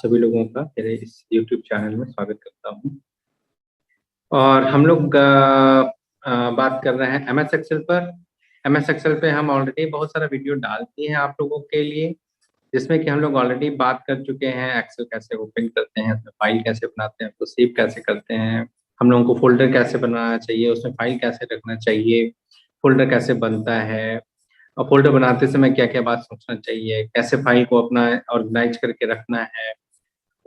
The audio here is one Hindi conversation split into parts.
सभी लोगों का मेरे इस YouTube चैनल में स्वागत करता हूँ। और हम लोग बात कर रहे हैं MS एक्सेल पर। MS एक्सेल पे हम ऑलरेडी बहुत सारा वीडियो डाल दिए हैं आप लोगों के लिए, जिसमें कि हम लोग ऑलरेडी बात कर चुके हैं एक्सेल कैसे ओपन करते हैं, उसमें फाइल कैसे बनाते हैं, उसको सेव कैसे करते हैं, हम लोगों को फोल्डर कैसे बनाना चाहिए, उसमें फाइल कैसे रखना चाहिए, फोल्डर कैसे बनता है और फोल्डर बनाते समय क्या-क्या बात सोचना चाहिए, कैसे फाइल को अपना ऑर्गेनाइज करके रखना है।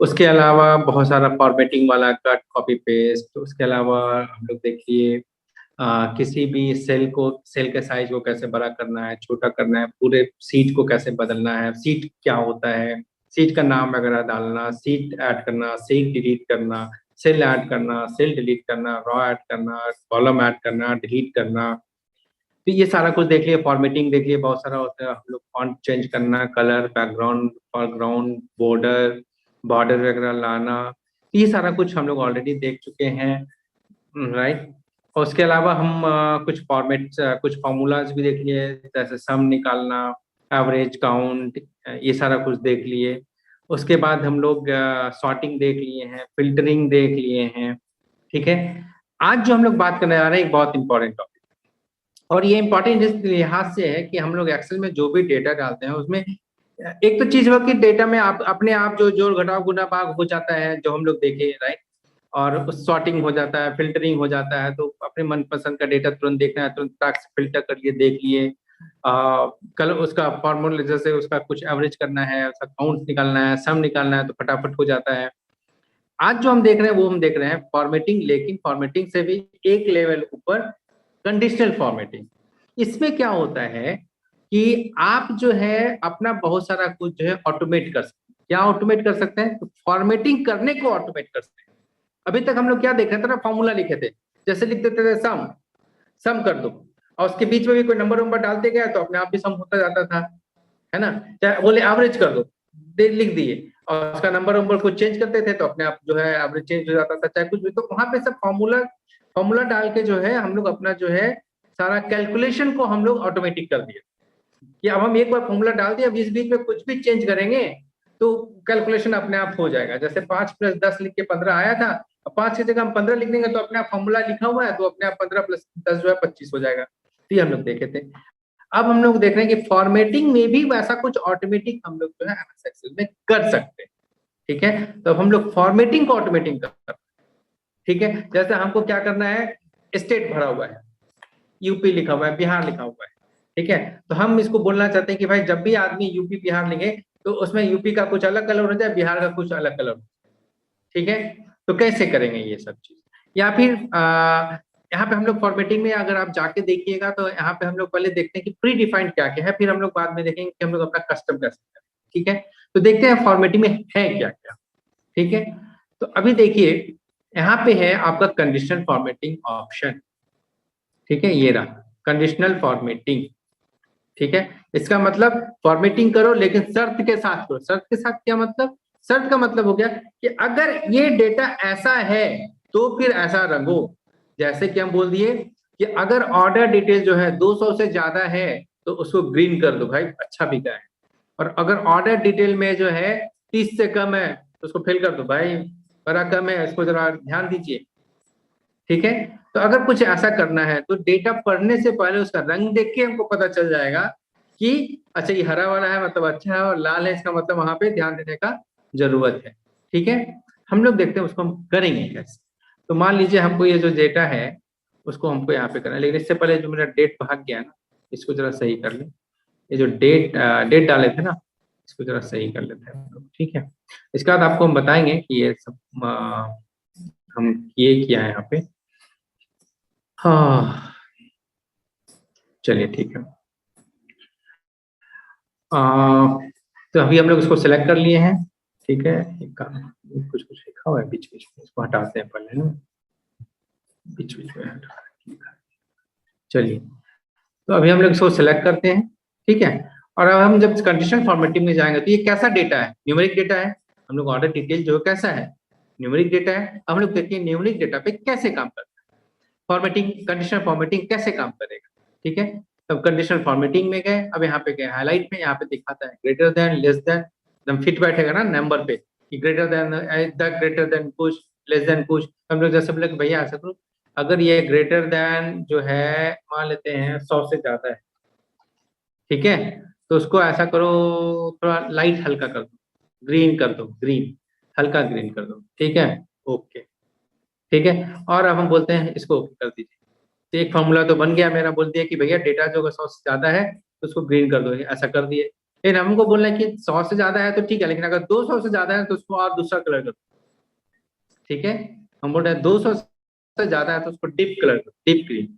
उसके अलावा बहुत सारा फॉर्मेटिंग वाला कट, कॉपी पेस्ट, उसके अलावा हम लोग देखिए किसी भी सेल के साइज को कैसे बड़ा करना है, छोटा करना है, पूरे सीट को कैसे बदलना है, सीट क्या होता है, सीट का नाम वगैरह डालना, सीट ऐड करना, सीट डिलीट करना, सेल ऐड करना, सेल डिलीट करना, रॉ ऐड करना, कॉलम ऐड करना, डिलीट करना। तो ये सारा कुछ देख लिए, फॉर्मेटिंग देख लिए, बहुत सारा होता है, हम लोग फॉन्ट चेंज करना, कलर, बैकग्राउंड, फोरग्राउंड, बॉर्डर वगैरह लाना, ये सारा कुछ हम लोग ऑलरेडी देख चुके हैं, राइट। और उसके अलावा हम कुछ फॉर्मेट्स, कुछ फॉर्मूलाज भी देख लिए, जैसे सम निकालना, एवरेज, काउंट, ये सारा कुछ देख लिए। उसके बाद हम लोग सॉर्टिंग देख लिए हैं, फिल्टरिंग देख लिए हैं, ठीक है। आज जो हम लोग बात करने जा रहे हैं एक बहुत इंपॉर्टेंट टॉपिक, और ये इंपॉर्टेंट इस लिहाज से है कि हम लोग एक्सेल में जो भी डेटा डालते हैं उसमें एक तो चीज हुआ कि डेटा में आप अपने आप जो जोड़ घटाव गुना भाग हो जाता है, जो हम लोग देखे, राइट। और उस सॉर्टिंग हो जाता है, फिल्टरिंग हो जाता है, तो अपने मनपसंद का डेटा तुरंत देखना है, तुरंत टाक से फिल्टर कर लिए, देख लिए। कल उसका फॉर्मूला जैसे उसका कुछ एवरेज करना है, उसका काउंट निकालना है, सम निकालना है, तो फटाफट हो जाता है। आज जो हम देख रहे हैं वो हम देख रहे हैं फॉर्मेटिंग, लेकिन फॉर्मेटिंग से भी एक लेवल ऊपर कंडीशनल फॉर्मेटिंग। इसमें क्या होता है कि आप जो है अपना बहुत सारा कुछ जो है ऑटोमेट कर सकते हैं। क्या ऑटोमेट कर सकते हैं? तो फॉर्मेटिंग करने को ऑटोमेट कर सकते हैं। अभी तक हम लोग क्या देख रहे थे ना, फॉर्मूला लिखे थे, जैसे लिख देते थे सम कर दो, और उसके बीच में भी कोई नंबर वंबर डालते गया तो अपने आप भी सम होता जाता था, है ना। चाहे बोले एवरेज कर दो, लिख दिए, और उसका नंबर वंबर को चेंज करते थे तो अपने आप जो है एवरेज चेंज हो जाता था, चाहे कुछ भी। तो वहां पे सब फॉर्मूला डाल के जो है हम लोग अपना जो है सारा कैलकुलेशन को हम लोग ऑटोमेटिक कर दिया कि अब हम एक बार फॉर्मूला डाल दिया, अब इस बीच में कुछ भी चेंज करेंगे तो कैलकुलेशन अपने आप हो जाएगा। जैसे 5 + 10 लिख के 15 आया था, अब 5 की जगह हम 15 लिख देंगे तो अपने आप फॉर्मूला लिखा हुआ है, तो अपने आप 15 + 10 जो है 25 हो जाएगा। तो ये हम लोग देखे थे। अब हम लोग देख रहे हैं कि फॉर्मेटिंग में भी वैसा कुछ ऑटोमेटिक हम लोग जो है MS एक्सेल में कर सकते हैं, ठीक है। तो अब हम लोग फॉर्मेटिंग को ऑटोमेटिंग कर सकते हैं, ठीक है। जैसे हमको क्या करना है, स्टेट भरा हुआ है, यूपी लिखा हुआ है, बिहार लिखा हुआ है, ठीक है। तो हम इसको बोलना चाहते हैं कि भाई जब भी आदमी यूपी बिहार लिखे तो उसमें यूपी का कुछ अलग कलर हो जाए, बिहार का कुछ अलग कलर हो, ठीक है। तो कैसे करेंगे ये सब चीज? या फिर यहाँ पे हम लोग फॉर्मेटिंग में अगर आप जाके देखिएगा तो यहाँ पे हम लोग पहले देखते हैं कि प्री डिफाइंड क्या क्या है, फिर हम लोग बाद में देखेंगे कि हम लोग अपना कस्टम कैसे करें, ठीक है। तो देखते हैं फॉर्मेटिंग में है क्या क्या, ठीक है। तो अभी देखिए यहाँ पे है आपका कंडीशनल फॉर्मेटिंग ऑप्शन, ठीक है, ये रहा कंडीशनल फॉर्मेटिंग, ठीक है। इसका मतलब फॉर्मेटिंग करो लेकिन शर्त के साथ करो। शर्त के साथ क्या मतलब? शर्त का मतलब हो गया कि अगर ये डेटा ऐसा है तो फिर ऐसा रंगो। जैसे कि हम बोल दिए कि अगर ऑर्डर डिटेल जो है 200 से ज्यादा है तो उसको ग्रीन कर दो, भाई अच्छा बिका है। और अगर ऑर्डर डिटेल में जो है 30 से कम है तो उसको फेल कर दो, भाई बड़ा कम है, इसको जरा ध्यान दीजिए, ठीक है। तो अगर कुछ ऐसा करना है तो डेटा पढ़ने से पहले उसका रंग देख के हमको पता चल जाएगा कि अच्छा ये हरा वाला है मतलब अच्छा है, और लाल है इसका मतलब वहां पे ध्यान देने का जरूरत है, ठीक है। हम लोग देखते हैं उसको हम करेंगे कैसे। तो मान लीजिए हमको ये जो डेटा है उसको हमको यहाँ पे करना है, लेकिन इससे पहले जो मेरा डेट भाग गया ना, इसको जरा सही कर ले। ये जो डेट डाले थे ना, इसको जरा सही कर लेते हैं हम लोग, ठीक है। इसके बाद आपको हम बताएंगे कि ये सब हम ये किया है यहाँ पे। हाँ चलिए ठीक है। तो अभी हम लोग इसको सिलेक्ट कर लिए हैं, ठीक है। एक काम, कुछ कुछ लिखा हुआ है बीच बीच में, इसको हटाते हैं पहले ना, बीच बीच में हटा। चलिए, तो अभी हम लोग इसको सिलेक्ट करते हैं, ठीक है। और अब हम जब कंडीशनल फॉर्मेटिंग में जाएंगे तो ये कैसा डेटा है? न्यूमेरिक डेटा है। हम लोग ऑर्डर डिटेल जो कैसा है, न्यूमेरिक डेटा है। अब हम लोग देखिए न्यूमेरिक डेटा पे कैसे काम करता है, फॉर्मेटिंग, कंडीशनल फॉर्मेटिंग कैसे काम करेगा, ठीक है। तब कंडीशनल फॉर्मेटिंग में गए, अब यहाँ पे गए हाईलाइट में, यहाँ पे दिखाता है ग्रेटर देन, लेस देन, एकदम फिट बैठेगा ना नंबर पे, कि greater than, the greater than push, less than push. हम लोग जैसे बोले कि भैया ऐसा करो, अगर ये ग्रेटर देन जो है मान लेते हैं 100 से ज्यादा है, ठीक है, तो उसको ऐसा करो, थोड़ा लाइट हल्का कर दो, ग्रीन कर दो, ग्रीन, हल्का ग्रीन कर दो, ठीक है, ओके, ठीक है। और अब हम बोलते हैं इसको ओके कर दीजिए, तो एक फॉर्मूला तो बन गया मेरा, बोल दिया कि भैया डेटा जो 100 से ज्यादा है तो उसको ग्रीन कर दो, ऐसा कर दिए। लेकिन हमको बोलना है कि 100 से ज्यादा है तो ठीक है, लेकिन अगर 200 से ज्यादा है तो उसको और दूसरा कलर कर दो, ठीक है। हम बोल रहे हैं 200 से ज्यादा है तो उसको डीप कलर कर, डीप ग्रीन,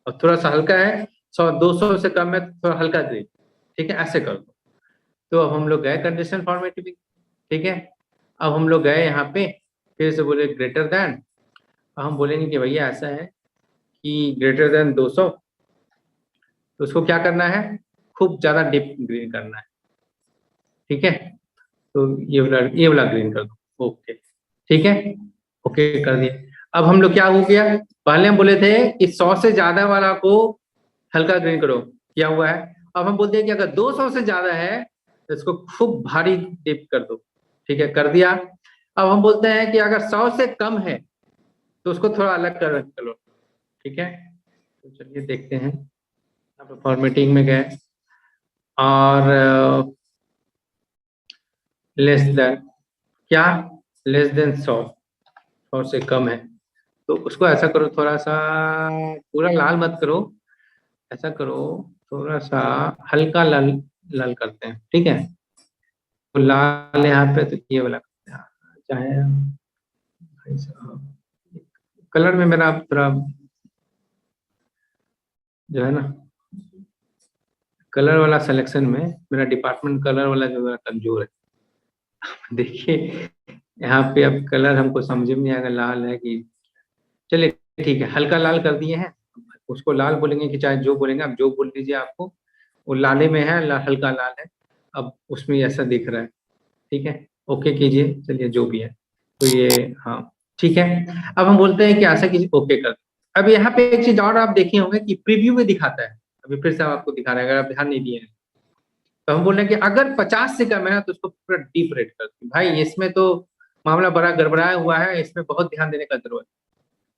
और थोड़ा सा हल्का है, 200 से कम है तो थोड़ा हल्का ग्रीन, ठीक है, ऐसे कर दो। तो अब हम लोग गए कंडीशनल फॉर्मेटिव, ठीक है। अब हम लोग गए यहाँ पे, फिर से बोले ग्रेटर देन, हम बोलेंगे कि भैया ऐसा है कि ग्रेटर देन 200, तो उसको क्या करना है, खूब ज्यादा डीप ग्रीन करना है, ठीक है। तो ये वाला ग्रीन कर दो, ओके, ठीक है, ओके कर दिए। अब हम लोग क्या हो गया, पहले हम बोले थे कि 100 से ज्यादा वाला को हल्का ग्रीन करो, क्या हुआ है। अब हम बोलते हैं कि अगर 200 से ज्यादा है तो इसको खूब भारी डिप कर दो, ठीक है, कर दिया। अब हम बोलते हैं कि अगर 100 से कम है तो उसको थोड़ा अलग कर लो, ठीक है। तो चलिए देखते हैं, यहाँ पे फॉर्मेटिंग में गए और लेस देन, क्या, लेस देन 100, 100 से कम है तो उसको ऐसा करो, थोड़ा सा पूरा लाल मत करो, ऐसा करो, थोड़ा सा हल्का लाल, लाल करते हैं, ठीक है। तो लाल यहाँ पे तो ये वाला करते हैं, चाहे भाई साहब, कलर में मेरा थोड़ा जो है ना, कलर वाला सिलेक्शन में मेरा डिपार्टमेंट कलर वाला जो मेरा कमजोर है। देखिए यहाँ पे अब कलर हमको समझ में नहीं आएगा लाल है कि, चलिए ठीक है, हल्का लाल कर दिए हैं, उसको लाल बोलेंगे कि चाहे जो बोलेंगे, आप जो बोल दीजिए, आपको वो लाले में है, हल्का लाल है, अब उसमें ऐसा दिख रहा है, ठीक है, ओके कीजिए, चलिए जो भी है, तो ये, हाँ, ठीक है। अब हम बोलते हैं कि ऐसा कीजिए, ओके कर दो। अब यहाँ पे एक चीज और आप देखे होंगे कि प्रीव्यू में दिखाता है, अभी फिर से आपको दिखा रहा है, अगर आप ध्यान नहीं दिए हैं, तो हम बोल रहे हैं कि अगर 50 से कम है ना तो उसको पूरा डीप रेड कर दो। भाई इसमें तो मामला बड़ा गड़बड़ाया हुआ है, इसमें बहुत ध्यान देने का जरूरत है,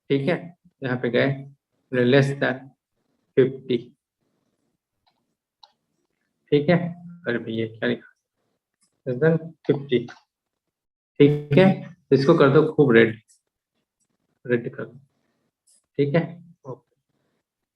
ठीक है। यहाँ पे गए लेस देन 50, ठीक है, अरे भैया क्या लिखा, लेस देन 50, ठीक है, तो इसको कर दो खूब रेड, रेड कर दो, ठीक है, ओके।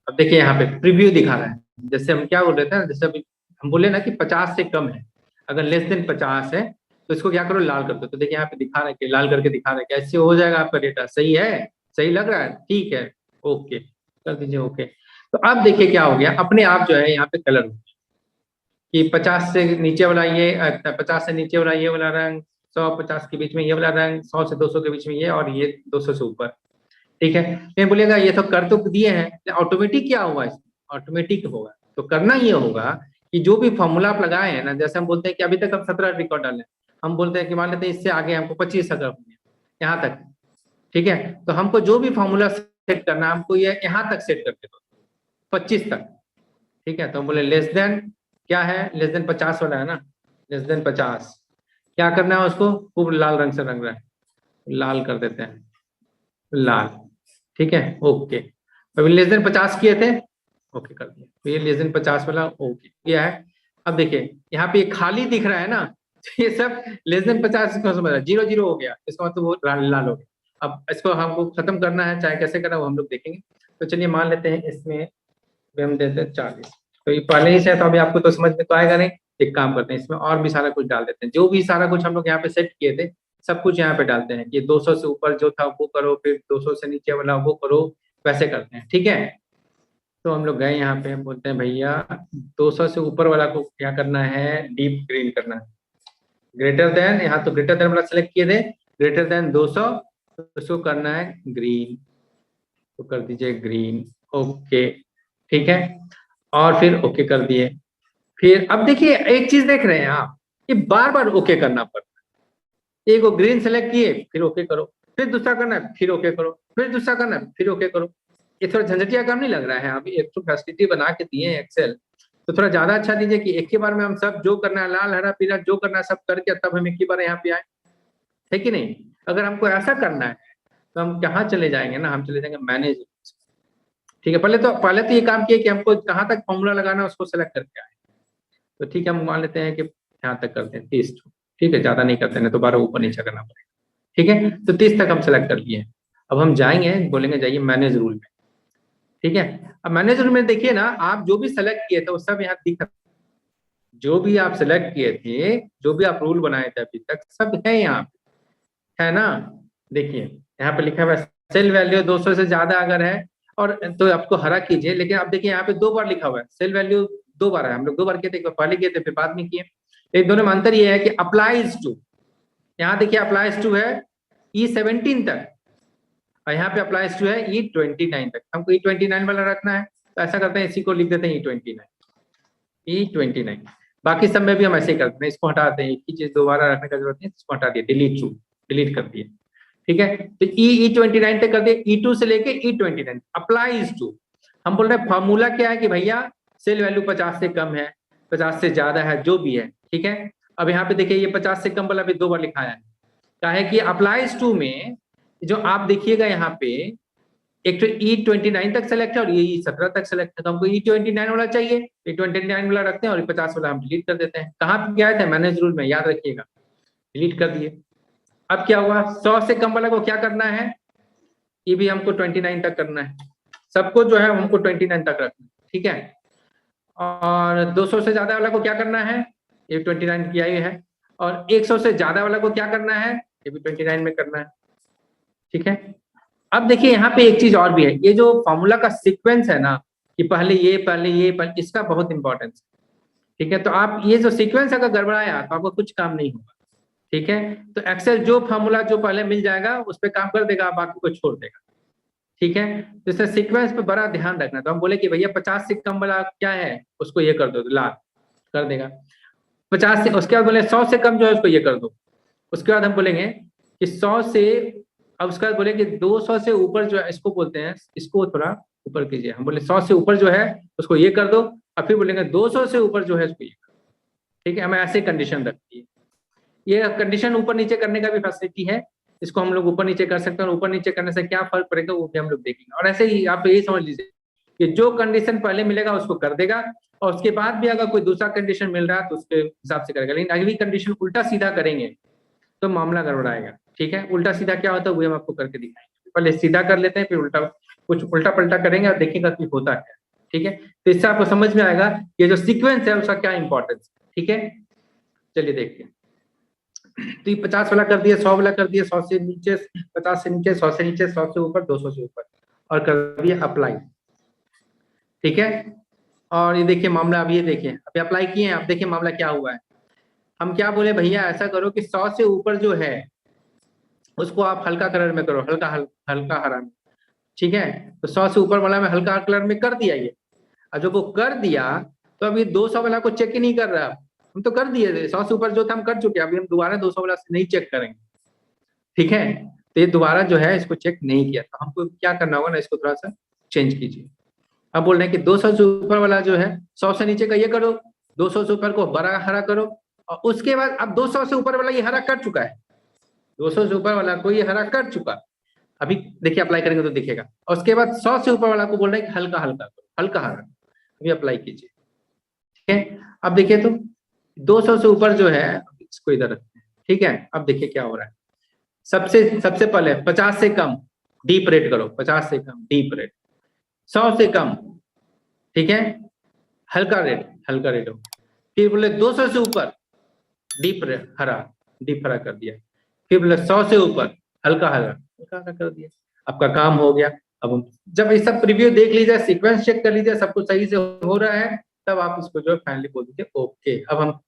अब देखिए यहाँ पे प्रीव्यू दिखा रहा है, जैसे हम क्या बोल रहे थे ना, जैसे अभी हम बोले ना कि 50 से कम है, अगर लेस देन 50 है तो इसको क्या करो, लाल कर दो। तो देखिए यहाँ पे दिखा रहा है कि लाल करके दिखा रहा है, कैसे हो जाएगा आपका डेटा, सही है, सही लग रहा है, ठीक है, ओके कर दीजिए, ओके। तो अब देखिए क्या हो गया, अपने आप जो है यहाँ पे कलर कि 50 से नीचे वाला ये, 50 से नीचे वाला ये वाला रंग, 150 के बीच में ये वाला रंग, 100 से 200 के बीच में ये, और ये 200 से ऊपर, ठीक है। नहीं बोलिएगा ये तो कर तो दिए हैं, ऑटोमेटिक क्या होगा, इसमें ऑटोमेटिक होगा, तो करना ये होगा कि जो भी फॉर्मूला आप लगाए हैं ना, जैसे हम बोलते हैं कि अभी तक हम 17 रिकॉर्ड डाले, हम बोलते हैं कि मान लेते हैं इससे आगे हमको 25 अगर होंगे यहाँ तक, ठीक है, तो हमको जो भी फॉर्मूला सेट करना है हमको ये यहाँ तक सेट करके दो, 25 तक, ठीक है। तो हम बोले लेस देन, क्या है, लेस देन 50 वाला है ना, लेस देन 50, क्या करना है उसको, खूब लाल रंग से रंग रहा है, लाल कर देते हैं, लाल, ठीक है, ओके। अभी लेस देन 50 किए थे, ओके कर दिया, तो ये लेस देन 50 वाला ओके किया है। अब देखिए यहाँ पे खाली दिख रहा है ना, तो ये सब लेस देन 50 को समझ रहा है, 0 0 हो गया, इसका मतलब वो लाल हो गया। अब इसको हमको खत्म करना है, चाहे कैसे करना है वो हम लोग देखेंगे। तो चलिए मान लेते हैं इसमें भी हम देते हैं 40, तो ये पहले ही से है तो अभी आपको तो समझ में तो आएगा नहीं, एक काम करते हैं इसमें और भी सारा कुछ डाल देते हैं, जो भी सारा कुछ हम लोग यहाँ पे सेट किए थे सब कुछ यहाँ पे डालते हैं कि 200 से ऊपर जो था वो करो, फिर 200 से नीचे वाला वो करो, वैसे करते हैं, ठीक है। तो हम लोग गए यहाँ पे, बोलते हैं भैया 200 से ऊपर वाला को क्या करना है, डीप ग्रीन करना है, ग्रेटर देन, यहाँ तो ग्रेटर देन वाला सेलेक्ट किए थे, ग्रेटर देन 200, तो उसको करना है ग्रीन, तो कर दीजिए ग्रीन, ओके, ठीक है, और फिर ओके कर दिए। फिर अब देखिए एक चीज देख रहे हैं आप, कि बार बार ओके करना पड़ता है, एक वो ग्रीन सेलेक्ट किए फिर ओके करो, फिर दूसरा करना है फिर ओके करो, फिर दूसरा करना है फिर ओके करो, ये थोड़ा झंझटिया काम नहीं लग रहा है। अभी एक तो फैसिलिटी बना के दिए हैं एक्सेल, तो थोड़ा ज्यादा अच्छा दीजिए कि एक ही बार में हम सब जो करना है, लाल हरा पीला जो करना है सब करके तब हम एक ही बार यहाँ पे आए, है कि नहीं। अगर हमको ऐसा करना है तो हम कहाँ चले जाएंगे ना, हम चले जाएंगे मैनेज। ठीक है, पहले तो ये काम किया कि हमको कहाँ तक फॉर्मूला लगाना है उसको सेलेक्ट करके आए। तो ठीक है, हम मान लेते हैं कि यहाँ तक करते हैं 30। ठीक है, ज्यादा नहीं करते हैं तो 12 ऊपर नीचे करना पड़ेगा। ठीक है, तो 30 तक हम सेलेक्ट कर लिए। अब हम जाएंगे, बोलेंगे जाइए मैनेज रूल में। ठीक है, अब मैनेज रूल में देखिए ना, आप जो भी सेलेक्ट किए थे वो सब यहाँ दिख रहा है। जो भी आप सेलेक्ट किए थे, जो भी आप रूल बनाए थे अभी तक, सब है यहाँ पे, है ना। देखिए यहाँ पे लिखा हुआ है सेल वैल्यू 200 से ज्यादा अगर है और तो आपको हरा कीजिए। लेकिन अब देखिए यहाँ पे 2 बार लिखा हुआ है सेल वैल्यू, 2 बार है। हम लोग 2 बार किए थे, एक बार पहले किए थे फिर बाद में किए। एक दोनों में अंतर ये है कि अप्लाइज टू, यहाँ देखिए अप्लाइज टू है E17 तक, और यहाँ पे अप्लाइज टू है E29 तक। हमको E29 वाला रखना है, तो ऐसा करते हैं, इसी को लिख देते हैं E29। बाकी सब में भी हम ऐसे ही करते हैं, इसको हटाते हैं, एक ही चीज दोबारा रखने का जरूरत नहीं, इसको हटा दिया, डिलीट कर दिए। ठीक है, तो E29 तक कर दिए, E2 से लेके E29 अप्लाइज टू। हम बोल रहे हैं फॉर्मूला क्या है कि भैया सेल वैल्यू 50 से कम है, 50 से ज्यादा है, जो भी है। ठीक है, अब यहाँ पे देखिए ये 50 से कम वाला भी 2 बार लिखा है, क्या है कि अप्लाइज टू में जो आप देखिएगा यहाँ पे एक तो E29 तक सेलेक्ट है और ये E17 तक सेलेक्ट है, तो हमको E29 वाला चाहिए, E29 वाला रखते हैं और 50 वाला हम डिलीट कर देते हैं। कहाँ पे गया था मैनेज रूल में, याद रखिएगा, डिलीट कर दिए। अब क्या हुआ, 100 से कम वाला को क्या करना है, ये भी हमको 29 तक करना है, सबको जो है हमको 29 तक रखना है। ठीक है, और 200 से ज्यादा वाला को क्या करना है, ये 29 किया ही है, और 100 से ज्यादा वाला को क्या करना है, ये भी 29 में करना है। ठीक है, अब देखिए यहाँ पे एक चीज और भी है, ये जो फॉर्मूला का सीक्वेंस है ना, कि पहले ये पहले ये पहले, इसका बहुत इंपॉर्टेंस है। ठीक है, तो आप ये जो सीक्वेंस अगर गड़बड़ाया तो आपको कुछ काम नहीं होगा। ठीक है, तो एक्सेल जो फॉर्मूला जो पहले मिल जाएगा उस पर काम कर देगा, बाकी को छोड़ देगा। ठीक है, तो इससे सीक्वेंस पे बड़ा ध्यान रखना। तो हम बोले कि भैया 50 से कम वाला क्या है, उसको ये कर दो, तो ला कर देगा। 50 से, उसके बाद बोले 100 से कम जो है उसको ये कर दो। उसके बाद हम बोलेंगे कि 100 से, अब उसके बाद बोले कि 200 से ऊपर जो है, इसको बोलते हैं, इसको थोड़ा ऊपर कीजिए। हम बोले 100 से ऊपर जो है उसको ये कर दो, और फिर बोलेंगे 200 से ऊपर जो है उसको ये कर दो। ठीक है, हमें ऐसे कंडीशन रखती है। ये कंडीशन ऊपर नीचे करने का भी फैसिलिटी है, इसको हम लोग ऊपर नीचे कर सकते हैं, और ऊपर नीचे करने से क्या फर्क पड़ेगा वो भी हम लोग देखेंगे। और ऐसे ही आप ये समझ लीजिए कि जो कंडीशन पहले मिलेगा उसको कर देगा, और उसके बाद भी अगर कोई दूसरा कंडीशन मिल रहा है तो उसके हिसाब से करेगा। लेकिन अगली कंडीशन उल्टा सीधा करेंगे तो मामला गड़बड़ाएगा। ठीक है, उल्टा सीधा क्या होता है वो हम आपको करके दिखाएंगे। पहले सीधा कर लेते हैं, फिर उल्टा, कुछ उल्टा पलटा करेंगे और देखिएगा कि होता है। ठीक है, तो इससे आपको समझ में आएगा ये जो सीक्वेंस है उसका क्या इंपॉर्टेंस है। ठीक है, चलिए देखते हैं। तो ये 50 वाला कर दिया, 100 वाला कर दिया, 100 से नीचे, 50 से नीचे, 100 से नीचे, 100 से ऊपर, 200 से ऊपर, और कर दिया अप्लाई। ठीक है, और ये देखिए मामला, अब ये देखिए अभी अप्लाई किए हैं, अब देखिए मामला क्या हुआ है। हम क्या बोले, भैया ऐसा करो कि 100 से ऊपर जो है उसको आप हल्का कलर में करो, हल्का हरा में। ठीक है, तो 100 से ऊपर वाला में हल्का कलर में कर दिया ये। और जब वो कर दिया तो अभी 200 वाला को चेक ही नहीं कर रहा, हम तो कर दिए थे 100 से ऊपर जो था हम कर चुके हैं, अभी हम दोबारा 200 वाला से नहीं चेक करेंगे। ठीक है, तो ये दोबारा जो है इसको चेक नहीं किया, तो हमको क्या करना होगा ना, इसको थोड़ा सा चेंज कीजिए। अब बोल रहे हैं कि 200 से ऊपर वाला जो है 100 से नीचे का ये करो, 200 से ऊपर को बड़ा हरा करो, और उसके बाद अब 200 से ऊपर वाला ये हरा कर चुका है, 200 से ऊपर वाला को ये हरा कर चुका। अभी देखिए अप्लाई करेंगे तो दिखेगा, और उसके बाद 100 से ऊपर वाला को बोल रहे हैं कि हल्का हल्का करो, हल्का हरा। अभी अप्लाई कीजिए। ठीक है, अब देखिए तो 200 से ऊपर जो है, इसको इधर रखते हैं। ठीक है, अब देखिए क्या हो रहा है। सबसे सबसे पहले 50 से कम डीप रेड करो, 50 से कम डीप रेड, 100 से कम, ठीक है, हल्का रेड हो। फिर बोले 200 से ऊपर डीप हरा, डीप हरा कर दिया। फिर बोले 100 से ऊपर हल्का हरा, हल्का हरा कर दिया। आपका काम हो गया। अब जब ये सब प्रीव्यू देख लीजिए, सीक्वेंस चेक कर लीजिए, सब कुछ सही से हो रहा है, तब आप इसको जो फाइनली बोल दीजिए ओके, अब हम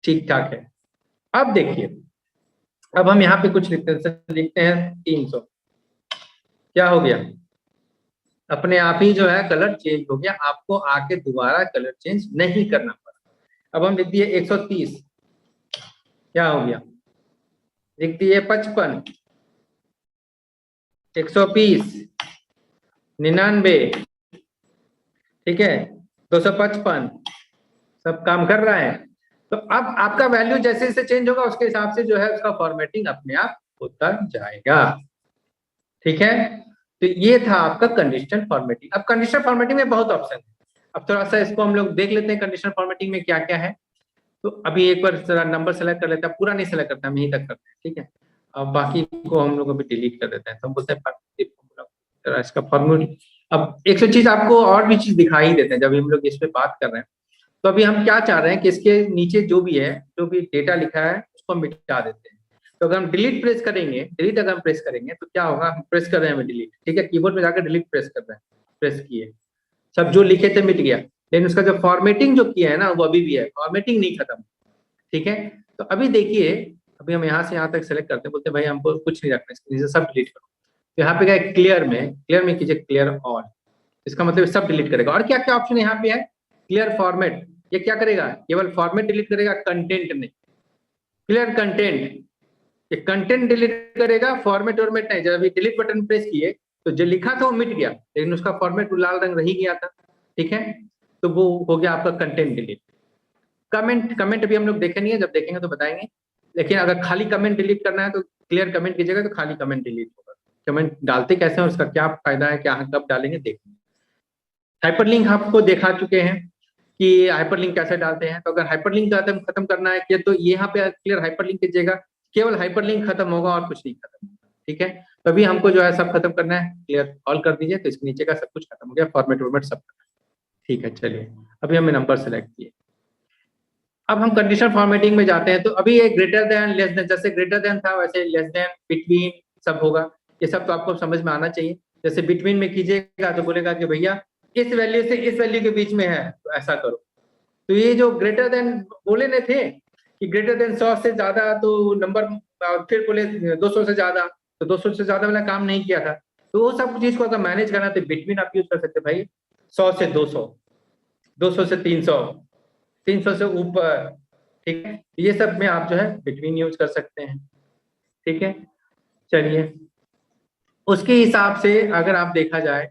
ठीक ठाक है। अब देखिए, अब हम यहाँ पे कुछ लिखते हैं 300, क्या हो गया, अपने आप ही जो है कलर चेंज हो गया, आपको आके दोबारा कलर चेंज नहीं करना पड़ा। अब हम लिख दिए 130, क्या हो गया, लिख दिए 55, 120, 99, ठीक है, 255, सब काम कर रहा है। तो अब आपका वैल्यू जैसे जैसे चेंज होगा उसके हिसाब से जो है उसका फॉर्मेटिंग अपने आप होता जाएगा। ठीक है, तो ये था आपका कंडीशनल फॉर्मेटिंग। अब कंडीशनल फॉर्मेटिंग में बहुत ऑप्शन है। अब थोड़ा सा इसको हम लोग देख लेते हैं कंडीशनल फॉर्मेटिंग में क्या क्या है। तो अभी एक बार जरा नंबर सेलेक्ट कर लेते हैं, पूरा नहीं सेलेक्ट करते हम यहीं तक करते हैं। ठीक है, अब बाकी को हम लोग अभी डिलीट कर देते हैं। तो हम बोलते हैं इसका फॉर्मूला। अब एक सौ चीज आपको और भी चीज दिखाई देते हैं जब हम लोग इस पे बात कर रहे हैं। तो अभी हम क्या चाह रहे हैं कि इसके नीचे जो भी है, जो भी डेटा लिखा है उसको मिटा देते हैं। तो अगर हम डिलीट प्रेस करेंगे, डिलीट अगर हम प्रेस करेंगे तो क्या होगा, हम प्रेस कर रहे हैं डिलीट, ठीक है, कीबोर्ड पे जाकर डिलीट प्रेस कर रहे हैं, प्रेस किए, सब जो लिखे थे मिट गया। लेकिन उसका जो फॉर्मेटिंग जो किया है ना वो अभी भी है, फॉर्मेटिंग नहीं खत्म। ठीक है, तो अभी देखिए, अभी हम यहाँ से यहाँ तक सेलेक्ट करते हैं, बोलते हैं भाई हमको कुछ नहीं रखना, इसके नीचे सब डिलीट करो। तो यहाँ पे क्या है, क्लियर में कीजिए क्लियर ऑल। इसका मतलब सब डिलीट करेगा। और क्या क्या ऑप्शन यहाँ पे है, क्लियर फॉर्मेट, ये क्या करेगा, केवल फॉर्मेट डिलीट करेगा, कंटेंट नहीं। क्लियर कंटेंट, ये कंटेंट डिलीट करेगा, फॉर्मेट वॉर्मेट नहीं। जब अभी डिलीट बटन प्रेस किए तो जो लिखा था वो मिट गया, लेकिन उसका फॉर्मेट लाल रंग रह ही गया था। ठीक है, तो वो हो गया आपका कंटेंट डिलीट। कमेंट, कमेंट अभी हम लोग देखे नहीं है, जब देखेंगे तो बताएंगे। लेकिन अगर खाली कमेंट डिलीट करना है तो क्लियर कमेंट कीजिएगा तो खाली कमेंट डिलीट होगा। कमेंट डालते कैसे हैं, उसका क्या फायदा है, क्या कब डालेंगे देखेंगे। हाइपरलिंक आपको दिखा चुके हैं कि हाइपरलिंक कैसे डालते हैं। तो अगर हाइपरलिंक खत्म करना है तो यहाँ पे क्लियर हाइपरलिंक कीजिएगा, केवल हाइपरलिंक खत्म होगा और कुछ नहीं खत्म होगा। ठीक है, तभी हमको जो है सब खत्म करना है, क्लियर ऑल कर दीजिए तो इसके नीचे का सब कुछ खत्म हो गया, फॉर्मेट वॉर्मेट सब खत्म। ठीक है, चलिए अभी हमने नंबर सेलेक्ट किए। अब हम कंडीशनल फॉर्मेटिंग में जाते हैं। तो अभी ये ग्रेटर देन लेस देन, जैसे ग्रेटर देन था वैसे लेस देन बिटवीन सब होगा। ये सब तो आपको समझ में आना चाहिए। जैसे बिटवीन में कीजिएगा तो बोलेगा कि भैया इस वैल्यू से इस वैल्यू के बीच में है तो ऐसा करो। तो ये जो ग्रेटर देन बोले न थे कि ग्रेटर देन 100 से ज्यादा तो नंबर, फिर बोले 200 से ज्यादा, तो 200 से ज्यादा वाला काम नहीं किया था। तो वो सब चीज को अगर मैनेज करना तो बिटवीन आप यूज कर सकते भाई, 100 से 200, 200 से 300, 300 से ऊपर। ठीक है, ये सब में आप जो है बिटवीन यूज कर सकते हैं। ठीक है, चलिए उसके हिसाब से अगर आप देखा जाए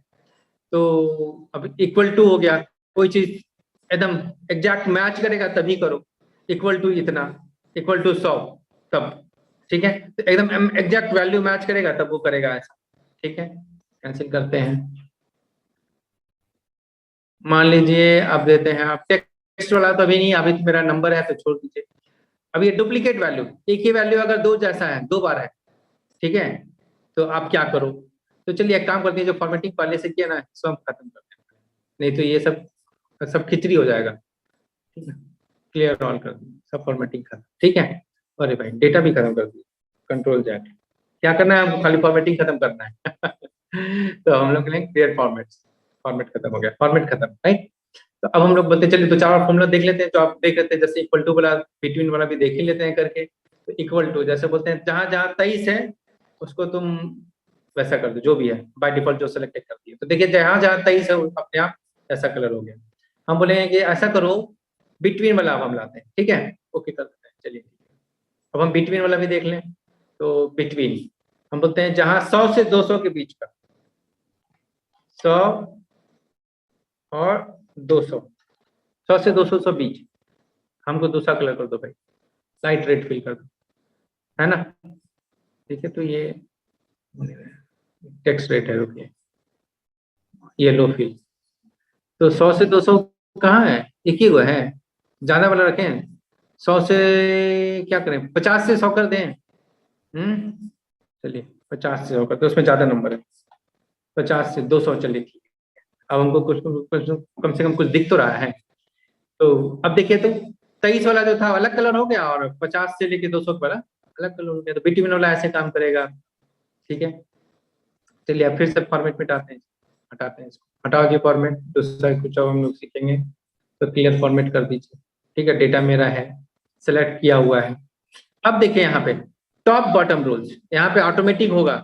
तो अब इक्वल टू हो गया, कोई चीज एकदम एग्जैक्ट मैच करेगा तभी करो, इक्वल टू इतना, इक्वल टू 100 तब। ठीक है, तो एकदम एग्जैक्ट वैल्यू मैच करेगा तब वो करेगा ऐसा। ठीक है, कैंसिल करते हैं। मान लीजिए अब देते हैं आप टेक्स्ट वाला, तो अभी नहीं, अभी तो मेरा नंबर है तो छोड़ दीजिए। अब ये डुप्लीकेट वैल्यू, एक ही वैल्यू अगर दो जैसा है, दो बार है, ठीक है, तो आप क्या करो। तो चलिए एक काम करते हैं, जो फॉर्मेटिंग पहले से किया ना इसको हम खत्म करते हैं, नहीं तो ये सब सब खिचड़ी हो जाएगा। ठीक है, क्लियर ऑल कर दिए, सब फॉर्मेटिंग खत्म। ठीक है, अरे भाई डेटा भी खत्म कर दिए, कंट्रोल जेड। क्या करना है हमको, खाली फॉर्मेटिंग खत्म करना है। तो हम लोग के लिए क्लियर फॉर्मेट, फॉर्मेट खत्म हो गया, फॉर्मेट खत्म, राइट। तो अब हम लोग बोलते हैं चलिए दो चार और फॉर्मूला देख लेते हैं जो आप देख लेते हैं, जैसे इक्वल टू वाला, बिटवीन वाला भी देख ही लेते हैं करके। तो इक्वल टू जैसे बोलते हैं जहां जहां 23 है उसको तुम वैसा कर दो, जो भी है बाय डिफॉल्ट जो सेलेक्ट कर दिया। तो देखिए जहां जहां 23 है वो अपने आप ऐसा कलर हो गया। हम बोलेंगे कि ऐसा करो, बिटवीन वाला अब हम लाते हैं। ठीक है, ओके कर देते हैं, चलिए अब हम बिटवीन वाला भी देख लें। तो बिटवीन हम बोलते हैं जहां 100 से 200 के बीच का, 100 और 200, 100 से 200 सौ बीच, हमको दूसरा कलर कर दो भाई, लाइट रेड फिल कर दो, है ना। ठीक है, तो ये टेक्स्ट रेट है, रुकिए, येलो फिल। तो 100 से 200 कहाँ है, एक ही वो है, ज्यादा वाला रखें। 100 से क्या करें, 50 से 100 कर दें। चलिए 50 से 100 कर, तो उसमें ज्यादा नंबर है, 50 से 200, चलिए ठीक है। अब हमको कुछ कम से कम कुछ दिख तो रहा है। तो अब देखिए, तो 23 वाला जो था अलग कलर हो गया और 50 से लेके 200 वाला अलग कलर हो गया। तो बिटवीन वाला ऐसे काम करेगा। ठीक है, चलिए अब फिर से फॉर्मेट मिटाते हैं, हटाते हैं इसको, हटाओ ये फॉर्मेट, दूसरा कुछ और हम लोग सीखेंगे। तो क्लियर फॉर्मेट कर दीजिए। ठीक है, डेटा मेरा है, सेलेक्ट किया हुआ है। अब देखिए यहाँ पे टॉप बॉटम रूल्स, यहाँ पे ऑटोमेटिक होगा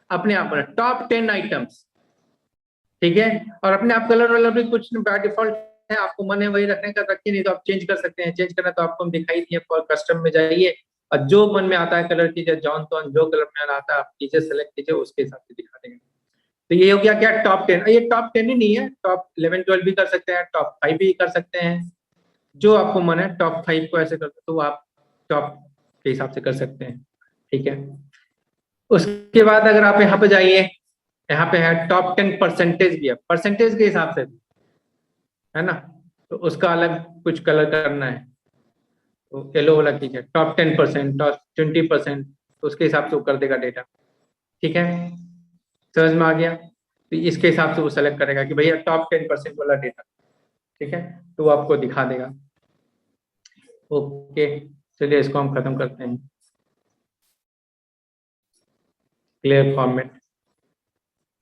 अपने आप में, टॉप 10 आइटम्स। ठीक है, और अपने आप कलर वालर भी कुछ बाय डिफॉल्ट है, आपको मन है वही रखने का रखिए, नहीं तो आप चेंज कर सकते हैं। चेंज करना तो आपको हम दिखाई दिए, फॉर कस्टम में जाइए और जो मन में आता है कलर कीजिए, जॉन टॉन जो कलर में आता है आप कीजिए, सेलेक्ट कीजिए, उसके हिसाब से दिखा देंगे। तो ये हो गया क्या, टॉप 10। ये टॉप 10 ही नहीं है, टॉप 11 12 भी कर सकते हैं, टॉप 5 भी कर सकते हैं, जो आपको मन है टॉप 5 को ऐसे करते तो आप टॉप के हिसाब से कर सकते हैं, ठीक है। उसके बाद अगर आप यहाँ पे जाइए, यहाँ पे है टॉप 10 परसेंटेज भी है, परसेंटेज के हिसाब से भी है ना, तो उसका अलग कुछ कलर करना है तो येलो वाला ठीक है, टॉप 10%, टॉप 20%, तो उसके हिसाब से वो कर देगा डेटा, ठीक है। समझ में आ गया, तो इसके हिसाब से वो सेलेक्ट करेगा कि भैया टॉप 10% वाला डेटा, ठीक है, तो वो आपको दिखा देगा। ओके, चलिए इसको हम खत्म करते हैं, क्लियर फॉर्मेट।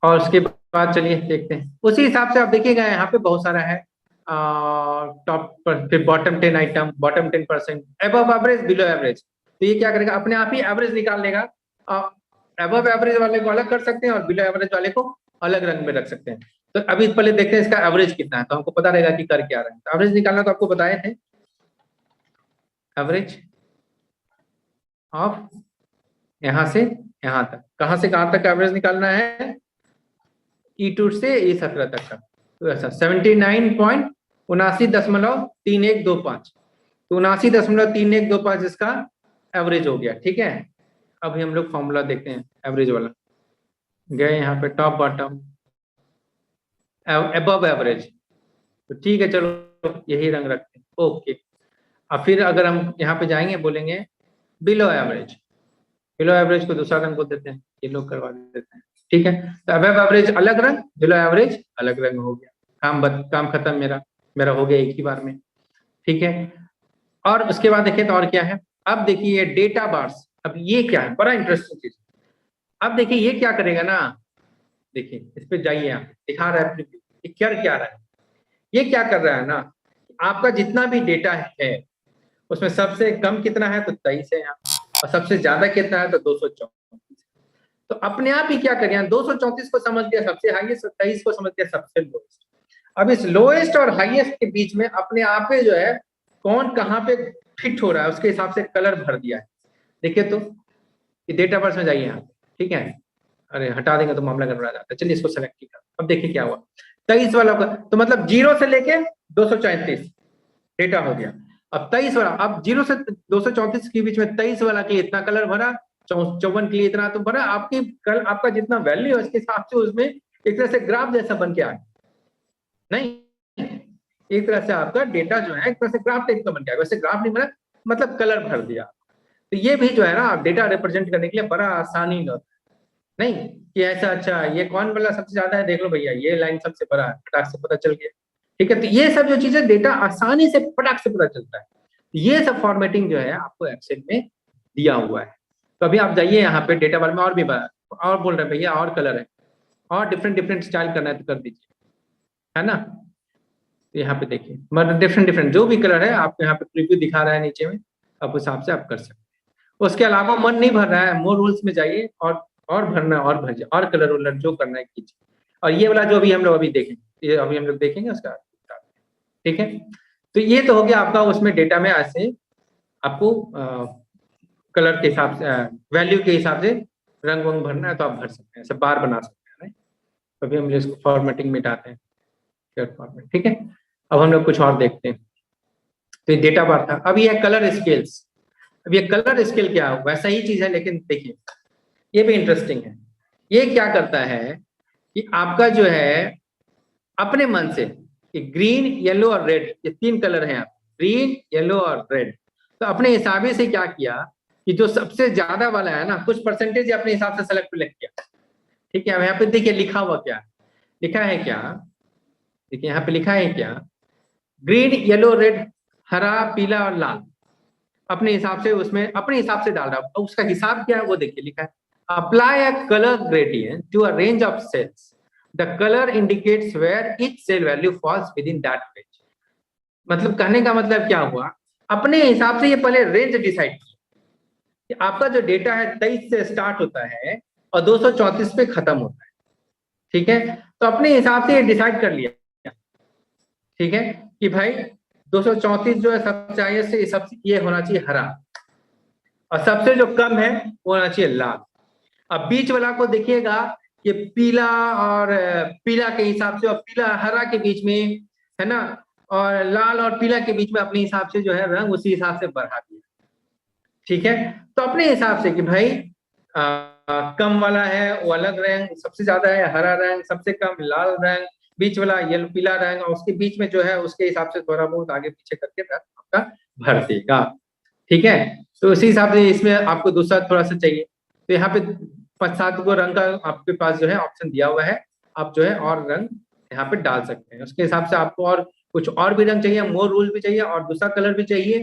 और उसके बाद चलिए देखते हैं, उसी हिसाब से आप देखिएगा यहाँ पे बहुत सारा है, टॉप पर, फिर bottom 10 item, bottom 10%, above average, below average, तो ये क्या करेगा अपने आप ही एवरेज निकाल लेगा। अबव एवरेज वाले को अलग कर सकते हैं और बिलो एवरेज वाले को अलग रंग में रख सकते हैं। तो अभी पहले देखते हैं इसका एवरेज कितना है, तो हमको पता रहेगा कि कर क्या रहा है। तो एवरेज निकालना तो आपको बताए थे, एवरेज ऑफ यहाँ से यहाँ तक, कहाँ से कहाँ तक एवरेज निकालना है, E2 से E17 तक का, तो ऐसा 79.79.3125, तो 79.3125 इसका एवरेज हो गया, ठीक है। अभी हम लोग फॉर्मूला देखते हैं एवरेज वाला, गए यहाँ पे टॉप बॉटम अबव एवरेज, तो ठीक है चलो यही रंग रखते हैं, ओके। अब फिर अगर हम यहाँ पे जाएंगे बोलेंगे बिलो एवरेज, बिलो एवरेज को दूसरा रंग को देते हैं, ये लोग करवा देते हैं, ठीक है। तो अबव एवरेज अलग रंग, बिलो एवरेज अलग रंग हो गया, काम खत्म, मेरा मेरा हो गया एक ही बार में, ठीक है। और उसके बाद देखिए तो और क्या है, अब देखिए डेटा बार्स, अब ये क्या है, बड़ा इंटरेस्टिंग चीज। अब देखिए ये क्या करेगा ना, देखिए इस पे जाइए, आप दिखा रहा है ये क्या रहा है, ये क्या कर रहा है ना, आपका जितना भी डेटा है उसमें सबसे कम कितना है तो 23 है यहाँ, और सबसे ज्यादा कितना है तो 234, तो अपने आप ही क्या करें, 234 को समझ लिया सबसे हाईएस्ट, 23 को समझ लिया सबसे लोएस्ट। अब इस लोएस्ट और हाईएस्ट के बीच में अपने आप ही जो है कौन कहाँ पे फिट हो रहा है उसके हिसाब से कलर भर दिया है। देखिए तो डेटा बर्स में जाइए यहाँ, ठीक है, अरे हटा देंगे तो मामला गड़बड़ा जाता है, चलिए इसको सेलेक्ट किया, अब देखिए क्या हुआ, 23 वाला का तो मतलब 0 से लेके 234 डेटा हो गया। अब 23 वाला, अब 0 से 234 के बीच में 23 वाला के लिए इतना कलर भरा, 54 के लिए इतना तो भरा, आपकी कल आपका जितना वैल्यू है उसके हिसाब से उसमें एक तरह से ग्राफ जैसा बन के आ गया, नहीं एक तरह से आपका डेटा जो है एक तरह से ग्राफ टाइप का बन गया, वैसे ग्राफ नहीं बना, मतलब कलर भर दिया। तो ये भी जो है ना डेटा रिप्रेजेंट करने के लिए बड़ा आसानी होता है, नहीं कि ऐसा अच्छा ये कौन वाला सबसे ज्यादा है, देख लो भैया ये लाइन सबसे बड़ा है, फटाक से पता चल गया, ठीक है। तो ये सब जो चीजें डेटा आसानी से फटाक से पता चलता है, ये सब फॉर्मेटिंग जो है आपको एक्सेल में दिया हुआ है। तो अभी आप जाइए यहाँ पे डेटा बार में, और भी और बोल रहे हैं भैया और कलर है, और डिफरेंट डिफरेंट स्टाइल करना है तो कर दीजिए, है ना। तो यहाँ पे देखिए मतलब डिफरेंट डिफरेंट जो भी कलर है आपको यहाँ पे प्रीव्यू दिखा रहा है नीचे में, आप उस हिसाब से आप कर सकते हैं। उसके अलावा मन नहीं भर रहा है, मोर रूल्स में जाइए और भरना और भरिए और कलर वलर जो करना है कीजिए। और ये वाला जो भी हम लोग अभी देखेंगे, ये अभी हम लोग देखेंगे उसका, ठीक है। तो ये तो हो गया आपका उसमें डेटा में ऐसे आपको कलर के हिसाब से वैल्यू के हिसाब से रंग वंग भरना है तो आप भर सकते हैं, ऐसे बार बना सकते हैं। अभी हम इसको फॉर्मेटिंग में डालते हैं, फॉर्मेट, ठीक है। अब हम लोग कुछ और देखते हैं, तो ये डेटा बार था। अब ये कलर स्केल्स, अब ये कलर स्केल क्या है, वैसा ही चीज है लेकिन देखिए ये भी इंटरेस्टिंग है। ये क्या करता है कि आपका जो है अपने मन से कि ग्रीन येलो और रेड ये 3 कलर हैं, आप ग्रीन येलो और रेड, तो अपने हिसाब से क्या किया कि जो सबसे ज्यादा वाला है ना कुछ परसेंटेज अपने हिसाब से सेलेक्ट किया, ठीक है। अब यहाँ पे देखिए लिखा हुआ क्या लिखा है, क्या देखिए यहाँ पे लिखा है क्या, ग्रीन येलो रेड हरा पीला और लाल, अपने हिसाब से उसमें अपने हिसाब से डाल रहा है। उसका हिसाब क्या है वो देखिए लिखा है, apply a colour gradient to a range of cells, the colour indicates where each cell value falls within that range. मतलब कहने का मतलब क्या हुआ, अपने हिसाब से ये पहले रेंज डिसाइड किया कि आपका जो डेटा है 23 से स्टार्ट होता है और 234 पे खत्म होता है, ठीक है। तो अपने हिसाब से ये डिसाइड कर लिया, ठीक है, कि भाई 234 जो है सबसे हाईएस्ट से सबसे ये होना चाहिए हरा, और सबसे जो कम है वो होना चाहिए लाल। अब बीच वाला को देखिएगा कि पीला और पीला के हिसाब से, और पीला हरा के बीच में है ना, और लाल और पीला के बीच में अपने हिसाब से जो है रंग उसी हिसाब से बढ़ा दिया। ठीक है, तो अपने हिसाब से कि भाई कम वाला है वो अलग रंग, सबसे ज्यादा है हरा रंग, सबसे कम लाल रंग, बीच वाला येलो पीला रंग, और उसके बीच में जो है उसके हिसाब से थोड़ा बहुत आगे पीछे करके रंग आपका भर देगा। ठीक है, तो उसी हिसाब से इसमें आपको दूसरा थोड़ा सा चाहिए, तो यहाँ पे 5-7 गो रंग का आपके पास जो है ऑप्शन दिया हुआ है, आप जो है और रंग यहाँ पे डाल सकते हैं। उसके हिसाब से आपको और कुछ और भी रंग चाहिए, मोर रूल भी चाहिए और दूसरा कलर भी चाहिए,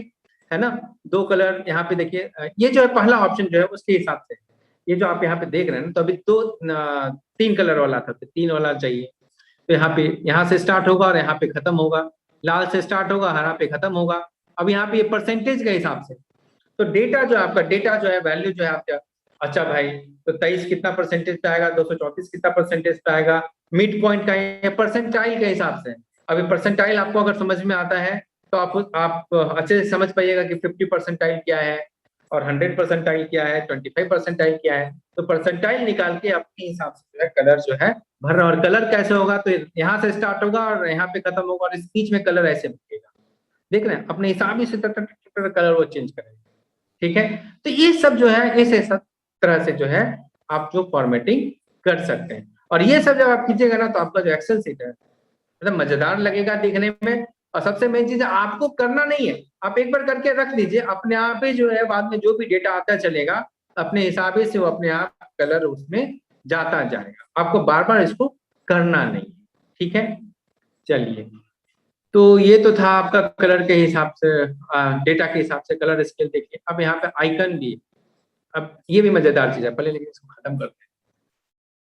है ना। 2 कलर यहाँ पे देखिए, ये जो है पहला ऑप्शन जो है उसके हिसाब से, ये जो आप यहाँ पे देख रहे हैं ना, तो अभी 3 कलर वाला था, तो 3 वाला चाहिए, तो यहाँ पे यहाँ से स्टार्ट होगा और यहाँ पे खत्म होगा, लाल से स्टार्ट होगा हरा पे खत्म होगा। अब यहाँ पे ये परसेंटेज के हिसाब से, तो डेटा जो है आपका, डेटा जो है वैल्यू जो है आपका, अच्छा भाई तो 23 कितना परसेंटेज पे आएगा, 234 कितना परसेंटेज पे आएगा, मिड पॉइंट का परसेंटाइल के हिसाब से। अभी परसेंटाइल आपको अगर समझ में आता है तो आप अच्छे से समझ पाइएगा कि 50 परसेंटाइल क्या है और 100 परसेंटाइल क्या है, 25 परसेंटाइल क्या है। तो परसेंटाइल निकाल के अपने हिसाब से जो है कलर जो है भरना, और कलर कैसे होगा, तो यहाँ से स्टार्ट होगा और यहाँ पे खत्म होगा और इस बीच में कलर ऐसे बनेगा, देख रहे हैं, अपने हिसाब से कलर वो चेंज करेगा। ठीक है, तो ये सब जो है इस सब तरह से जो है आप जो फॉर्मेटिंग कर सकते हैं, और ये सब जब आप कीजिएगा ना तो आपका जो एक्सेल सीट है मतलब मजेदार लगेगा देखने में। और सबसे मेन चीज है आपको करना नहीं है, आप एक बार करके रख दीजिए, अपने आप ही जो है बाद में जो भी डेटा आता चलेगा अपने हिसाब से वो अपने आप कलर उसमें जाता जाएगा, आपको बार बार इसको करना नहीं है। ठीक है, चलिए, तो ये तो था आपका कलर के हिसाब से, डेटा के हिसाब से कलर स्केल देखिए। अब यहाँ पे आइकन भी, अब ये भी मजेदार चीज है, पहले लेकिन इसको खत्म करते हैं।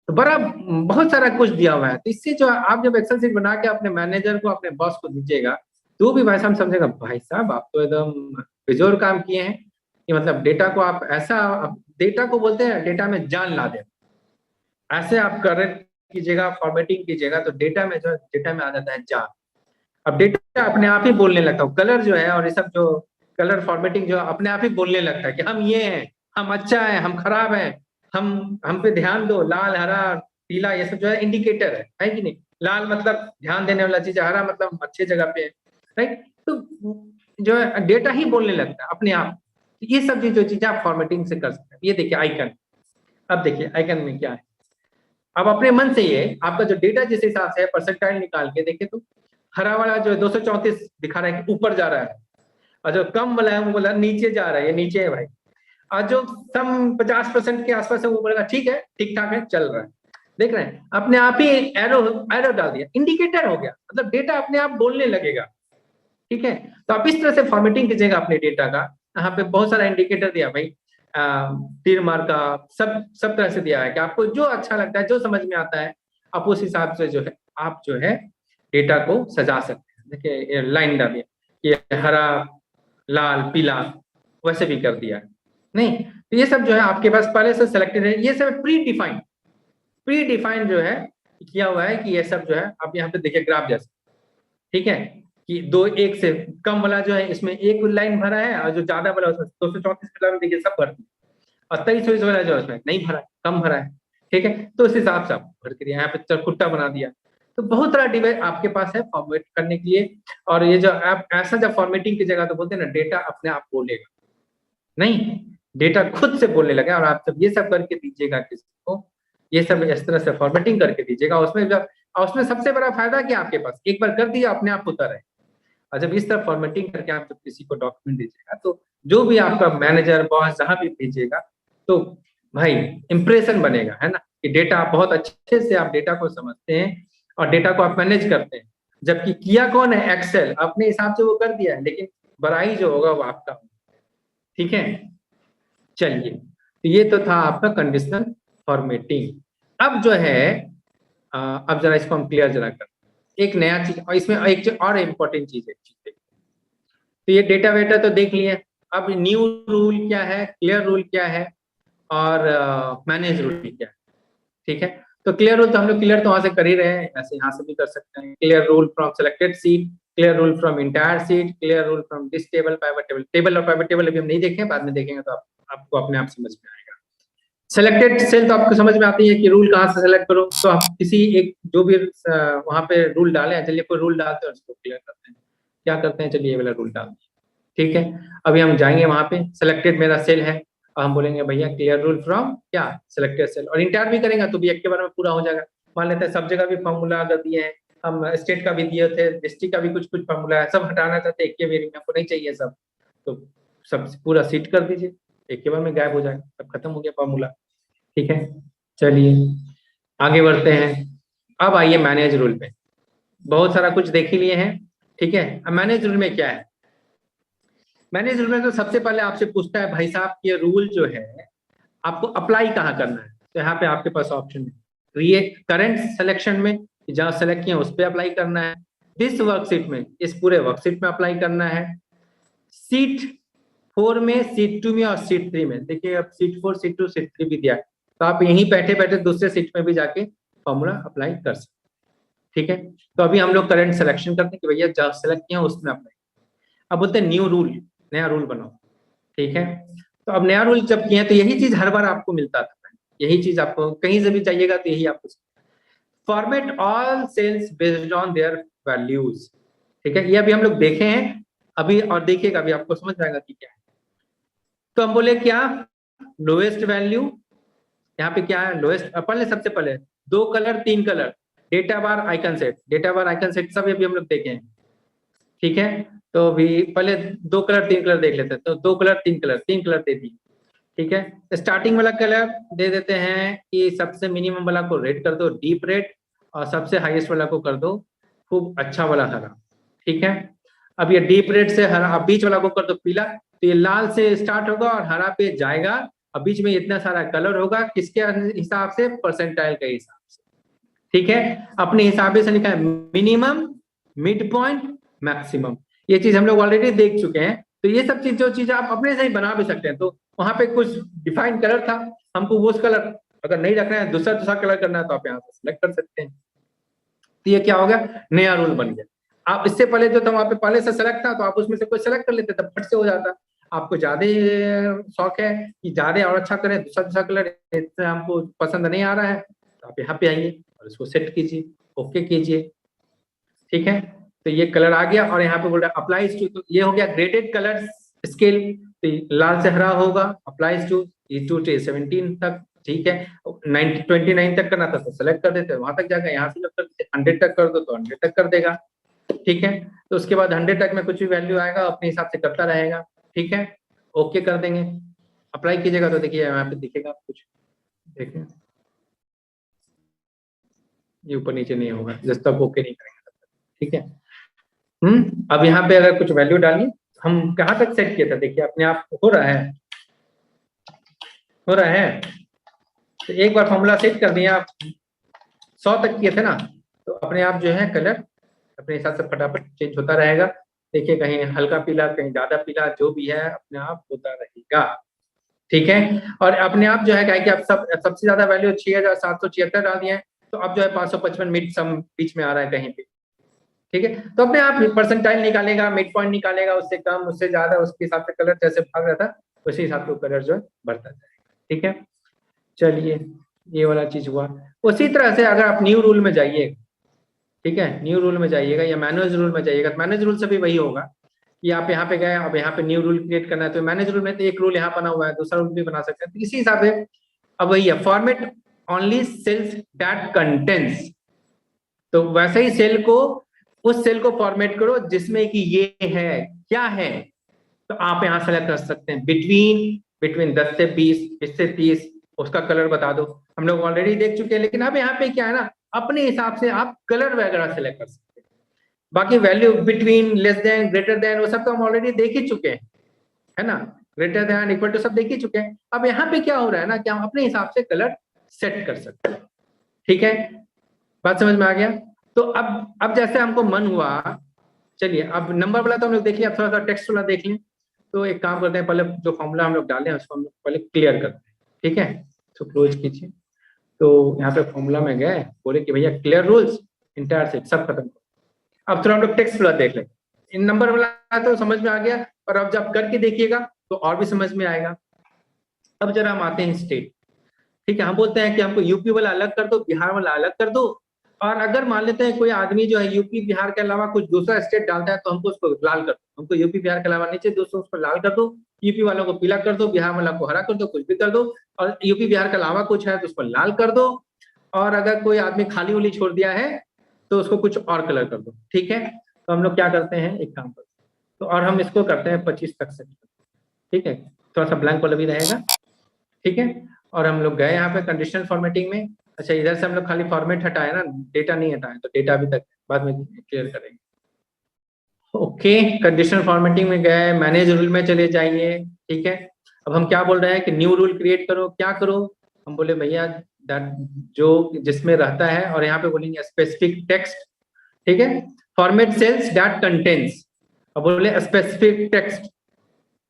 तो बड़ा बहुत सारा कुछ दिया हुआ है, तो इससे जो आप जब एक्सेल शीट बना के अपने मैनेजर को अपने बॉस को दीजिएगा तो भी भाई साहब समझेगा भाई साहब आप तो एकदम बेजोर काम किए हैं, कि मतलब डेटा को आप ऐसा, डेटा को बोलते हैं डेटा में जान ला दे, ऐसे आप करेक्ट कीजिएगा फॉर्मेटिंग कीजिएगा तो डेटा में जो डेटा में आ जाता है जान। अब डेटा अपने आप ही बोलने लगता है, कलर जो है और ये सब जो कलर फॉर्मेटिंग जो अपने आप ही बोलने लगता है कि हम ये हैं, हम अच्छा है, हम खराब है, हम पे ध्यान दो, लाल हरा पीला ये सब जो है इंडिकेटर है कि नहीं। लाल मतलब ध्यान देने वाला चीज है, हरा मतलब अच्छे जगह पे है, राइट। तो जो है डेटा ही बोलने लगता है अपने आप। तो ये सब जो चीजें आप फॉर्मेटिंग से कर सकते हैं। ये देखिए आइकन, अब देखिए आइकन में क्या है, अब अपने मन से ये आपका जो डेटा जिस हिसाब से है परसेंटाइल निकाल के देखिए, तो हरा वाला जो है 234 दिखा रहा है कि ऊपर जा रहा है, और जो कम वाला है वो बोला नीचे जा रहा है, ये नीचे है भाई, और जो कम 50% के आसपास है वो बोलेगा ठीक है ठीक ठाक है चल रहा है। देख रहे हैं अपने आप ही एरो एरो डाल दिया, इंडिकेटर हो गया, मतलब डेटा अपने आप बोलने लगेगा। ठीक है, तो आप इस तरह से फॉर्मेटिंग कीजिएगा अपने डेटा का। यहाँ पे बहुत सारा इंडिकेटर दिया भाई, तीर मार का, सब तरह से दिया है कि आपको जो अच्छा लगता है जो समझ में आता है आप उस हिसाब से जो है आप जो है डेटा को सजा सकते हैं। देखिए लाइन डालिए कि हरा लाल पीला, वैसे भी कर दिया है नहीं, तो ये सब जो है आपके पास पहले से सिलेक्टेड है, ये सब प्री डिफाइंड जो है किया हुआ है कि ये सब जो है आप यहाँ पे देखिए ग्राफ जैसे। ठीक है, कि दो एक से कम वाला जो है इसमें एक लाइन भरा है और जो ज्यादा वाला उसमें 234 वाला में देखिए सब भर दिया, और 23 वाला जो है उसमें नहीं भरा है, कम भरा है। ठीक है, तो उस हिसाब से आप भर के यहाँ पे चरकुट्टा बना दिया। तो बहुत सारा डिवाइस आपके पास है फॉर्मेट करने के लिए, और ये जो आप ऐसा जब फॉर्मेटिंग की जगह तो बोलते हैं ना डेटा अपने आप बोलेगा, नहीं डेटा खुद से बोलने लगा। और आप जब ये सब करके दीजिएगा किसी को, ये सब इस तरह से फॉर्मेटिंग करके दीजिएगा, उसमें जब उसमें सबसे बड़ा फायदा क्या आपके पास, एक बार कर दिया अपने आप होता रहे। और जब इस तरह फॉर्मेटिंग करके आप जब किसी को डॉक्यूमेंट दीजिएगा तो जो भी आपका मैनेजर बॉस जहां भी भेजिएगा तो भाई इंप्रेशन बनेगा, है ना, कि डेटा आप बहुत अच्छे से आप डेटा को समझते हैं और डेटा को आप मैनेज करते हैं। जबकि किया कौन है, एक्सेल अपने हिसाब से वो कर दिया है, लेकिन बड़ाई जो होगा वो आपका होगा। ठीक है, चलिए, तो ये तो था आपका कंडीशनल फॉर्मेटिंग। अब जो है अब जरा इसको हम क्लियर जरा कर, एक नया चीज, और इसमें एक और इम्पोर्टेंट चीज है। तो ये डेटा वेटा तो देख लिए, अब न्यू रूल क्या है, क्लियर रूल क्या है, और मैनेज रूल क्या है। ठीक है, तो क्लियर रूल तो हम लोग क्लियर तो वहां से कर ही रहे हैं, ऐसे यहाँ से भी कर सकते हैं। Clear rule from selected seat, clear rule from entire seat, clear rule from this table pivot table. Table और पाइवट टेबल अभी हम नहीं देखेंगे, बाद में देखेंगे तो आपको अपने आप समझ में आएगा। सिलेक्टेड सेल तो आपको समझ में आती है कि रूल कहाँ से सेलेक्ट करो, तो आप किसी एक जो भी वहां पे रूल डाले, चलिए कोई रूल डालते हैं उसको क्लियर करते हैं। क्या करते हैं, चलिए ये वाला रूल डाल दिए। ठीक है, अभी हम जाएंगे वहां पे, सिलेक्टेड मेरा सेल है और हम बोलेंगे भैया क्लियर रूल फ्रॉम क्या सिलेक्टेड सेल, और इंटर भी करेंगे तो भी एक के बारे में पूरा हो जाएगा। मान लेते हैं सब जगह भी फॉर्मूला अगर दिए हैं, हम स्टेट का भी दिए थे, डिस्ट्रिक्ट का भी कुछ कुछ फॉर्मूला है, सब हटाना चाहते हैं एक के बारे में, आपको नहीं चाहिए सब, तो सब पूरा सीट कर दीजिए, एक के बार में गायब हो जाएगा, सब खत्म हो गया फॉर्मूला। ठीक है, चलिए आगे बढ़ते हैं। अब आइए मैनेज रूल पे, बहुत सारा कुछ देख ही लिए हैं। ठीक है, अब मैनेज रूल में क्या है, मैनेज रूल में तो सबसे पहले आपसे पूछता है भाई साहब ये रूल जो है आपको अप्लाई कहाँ करना है, तो यहाँ पे आपके पास ऑप्शन है क्रिएट करंट सिलेक्शन में, जहां सेलेक्ट किया उस पर अप्लाई करना है, दिस वर्कशीट में, इस पूरे वर्कशीट में अप्लाई करना है, सीट 4 में, सीट 2 में और सीट 3 में। देखिए अब सीट 4 सीट 2 सीट 3 भी दिया है, तो आप यहीं बैठे बैठे दूसरे सीट में भी जाके फॉर्मूला अप्लाई कर सकते। ठीक है, तो अभी हम लोग करंट सिलेक्शन करते हैं कि भैया जहाँ सेलेक्ट किया उसमें अप्लाई, अब बोलते हैं न्यू रूल, नया रूल बनाओ। ठीक है, तो अब नया रूल जब किया तो यही चीज हर बार आपको मिलता था, यही चीज आपको कहीं से भी चाहिएगा तो यही आपको, format all cells based on their values. ठीक है, ये अभी हम लोग देखे हैं अभी, और देखिएगा अभी आपको समझ में आएगा कि क्या है। तो हम बोले क्या, लोएस्ट वैल्यू, यहाँ पे क्या है लोएस्ट, पहले सबसे पहले 2 colour 3 colour, data bar icon set, data bar icon set सब अभी हम लोग देखे हैं। ठीक है, तो अभी पहले 2 कलर 3 कलर देख लेते हैं, तो 2 कलर 3 कलर, 3 कलर दे दिए। ठीक है, स्टार्टिंग वाला कलर दे देते हैं कि सबसे मिनिमम वाला को रेड कर दो डीप रेड, और सबसे हाईएस्ट वाला को कर दो खूब अच्छा वाला हरा। ठीक है, अब ये डीप रेड से हरा, अब बीच वाला को कर दो पीला, तो ये लाल से स्टार्ट होगा और हरा पे जाएगा, अब बीच में इतना सारा कलर होगा, किसके हिसाब से, परसेंटाइल के हिसाब से। ठीक है, अपने हिसाब से लिखा है मिनिमम, मिड पॉइंट, मैक्सिमम, ये चीज हम लोग ऑलरेडी देख चुके हैं। तो ये सब चीज जो चीज आप अपने से ही बना भी सकते हैं, तो वहां पे कुछ डिफाइंड कलर था, हमको वो कलर अगर नहीं रखना है, दूसरा दूसरा कलर करना है, तो आप यहाँ से सिलेक्ट कर सकते हैं। तो ये क्या हो गया, नया रूल बन गया। आप इससे पहले जो था वहां पे पहले से सेलेक्ट था, तो आप उसमें से कोई सेलेक्ट कर लेते, तब फट से हो जाता। आपको ज्यादा शौक है कि ज्यादा और अच्छा करें, दूसरा दूसरा कलर हमको पसंद नहीं आ रहा है, तो आप यहाँ पे आइए और इसको सेट कीजिए, ओके कीजिए। ठीक है, तो ये कलर आ गया, और यहाँ पे बोल रहा है अप्लाइज टू, तो ये हो गया ग्रेडेड कलर स्केल, तो लाल से हरा होगा, अप्लाइज टू 2 से 17 तक। ठीक है, 29 तक करना था तो सेलेक्ट कर देते, वहां तक जाकर यहाँ से जब कर देते 100 तक कर दो तो 100 तक कर देगा। ठीक है, तो उसके बाद 100 तक में कुछ भी वैल्यू आएगा अपने हिसाब से करता रहेगा। ठीक है, ओके कर देंगे, अप्लाई कीजिएगा तो देखिए यहाँ पे दिखेगा कुछ, देखिए ये ऊपर नीचे नहीं होगा जब तक ओके नहीं करेंगे। ठीक है, अब यहाँ पे अगर कुछ वैल्यू डालिए, हम कहाँ तक सेट किया था, देखिए अपने आप हो रहा है, हो रहा है। तो एक बार फॉर्मूला सेट कर दिया आप, 100 तक किए थे ना, तो अपने आप जो है कलर अपने हिसाब से फटाफट चेंज होता रहेगा। देखिए कहीं हल्का पीला, कहीं ज्यादा पीला, जो भी है अपने आप होता रहेगा। ठीक है, और अपने आप जो है कि आप सबसे ज्यादा वैल्यू 6776 डाल दिए हैं, तो अब जो है 555 मिड सम बीच में आ रहा है कहीं पे। ठीक है, तो अपने आप परसेंटाइल निकालेगा, मिड पॉइंट निकालेगा, उससे कम उससे ज्यादा उसके हिसाब से कलर जैसे भाग रहा था उसी हिसाब से कलर जो है बढ़ता जाएगा। ठीक है, चलिए ये वाला चीज हुआ। उसी तरह से अगर आप न्यू रूल में जाइए, ठीक है, न्यू रूल में जाइएगा या मैनेज रूल में जाइएगा, तो मैनेज रूल से भी वही होगा कि आप यहाँ पे गए, अब यहाँ पे न्यू रूल क्रिएट करना है, तो मैनेज रूल में तो एक रूल यहाँ बना हुआ है, दूसरा रूल भी बना सकते हैं, तो इसी हिसाब से अब वही है format only cells that contents, तो वैसे ही सेल को, उस सेल को फॉर्मेट करो जिसमें कि ये है, क्या है, तो आप यहाँ सेलेक्ट कर सकते हैं बिटवीन, बिटवीन 10 से 20, 20 से 30, उसका कलर बता दो, हम लोग ऑलरेडी देख चुके हैं। लेकिन अब यहाँ पे क्या है ना, अपने हिसाब से आप कलर वगैरह सेलेक्ट कर सकते हैं, बाकी value between, less than, greater than, वो सब तो हम ऑलरेडी देख ही चुके हैं, है ना, ग्रेटर देन, इक्वल टू सब देख ही चुके हैं। अब यहाँ पे क्या हो रहा है ना कि हम अपने हिसाब से कलर सेट कर सकते हैं। ठीक है, बात समझ में आ गया। तो अब जैसे हमको मन हुआ, चलिए अब नंबर वाला तो हम लोग देख लिया, थोड़ा सा टेक्स्ट वाला देख लें। तो एक काम करते हैं, पहले जो फॉर्मूला हम लोग डाले हैं उसको हम लोग पहले क्लियर करते हैं। ठीक है, तो क्लोज कीजिए, तो यहाँ पे फॉर्मूला में गए, बोले कि भैया क्लियर रूल्स इंटायर सेट सब खत्म। अब थोड़ा हम लोग टेक्स्ट वाला देख लें, इन नंबर वाला तो समझ में आ गया, और अब जब करके देखिएगा तो और भी समझ में आएगा। अब जरा हम आते हैं स्टेट। ठीक है, हम बोलते हैं कि हमको यूपी वाला अलग कर दो, बिहार वाला अलग कर दो, और अगर मान लेते हैं कोई आदमी जो है यूपी बिहार के अलावा कुछ दूसरा स्टेट डालता है तो हमको उसको लाल कर दो, हमको यूपी बिहार के अलावा नीचे दोस्तों उसको लाल कर दो, यूपी वालों को पीला कर दो, बिहार वालों को हरा कर दो, कुछ भी कर दो, और यूपी बिहार के अलावा कुछ है तो उसको लाल कर दो, और अगर कोई आदमी खाली उली छोड़ दिया है तो उसको कुछ और कलर कर दो। ठीक है, तो हम लोग क्या करते हैं, एक काम करते हैं, तो और हम इसको करते हैं 25 तक से। ठीक है, थोड़ा सा ब्लैंक वाला भी रहेगा। ठीक है, और हम लोग गए यहाँ पे कंडीशनल फॉर्मेटिंग में। अच्छा, इधर से हम लोग खाली फॉर्मेट हटाए ना, डेटा नहीं हटाए, तो डेटा अभी तक बाद में क्लियर करेंगे। ओके, कंडीशनल फॉर्मेटिंग में गए, मैनेज रूल में चले जाइए। ठीक है, अब हम क्या बोल रहे हैं कि न्यू रूल क्रिएट करो, क्या करो, हम बोले भैया जो जिसमें रहता है, और यहाँ पे बोलेंगे स्पेसिफिक टेक्स्ट। ठीक है, फॉर्मेट सेल्स दैट कंटेंट्स, अब बोले स्पेसिफिक टेक्स्ट,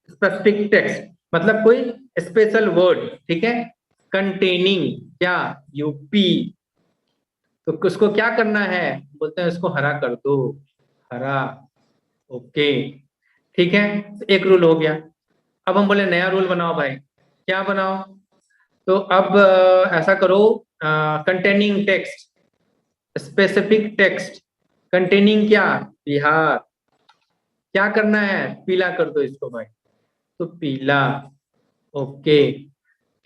स्पेसिफिक टेक्स्ट मतलब कोई स्पेशल वर्ड। ठीक है, कंटेनिंग क्या, यूपी, तो उसको क्या करना है, बोलते हैं उसको हरा कर दो, हरा। ओके, ठीक है, तो एक रूल हो गया। अब हम बोले नया रूल बनाओ भाई, क्या बनाओ, तो अब ऐसा करो, containing text, specific text containing क्या, बिहार, क्या करना है, पीला कर दो इसको भाई, तो पीला। ओके,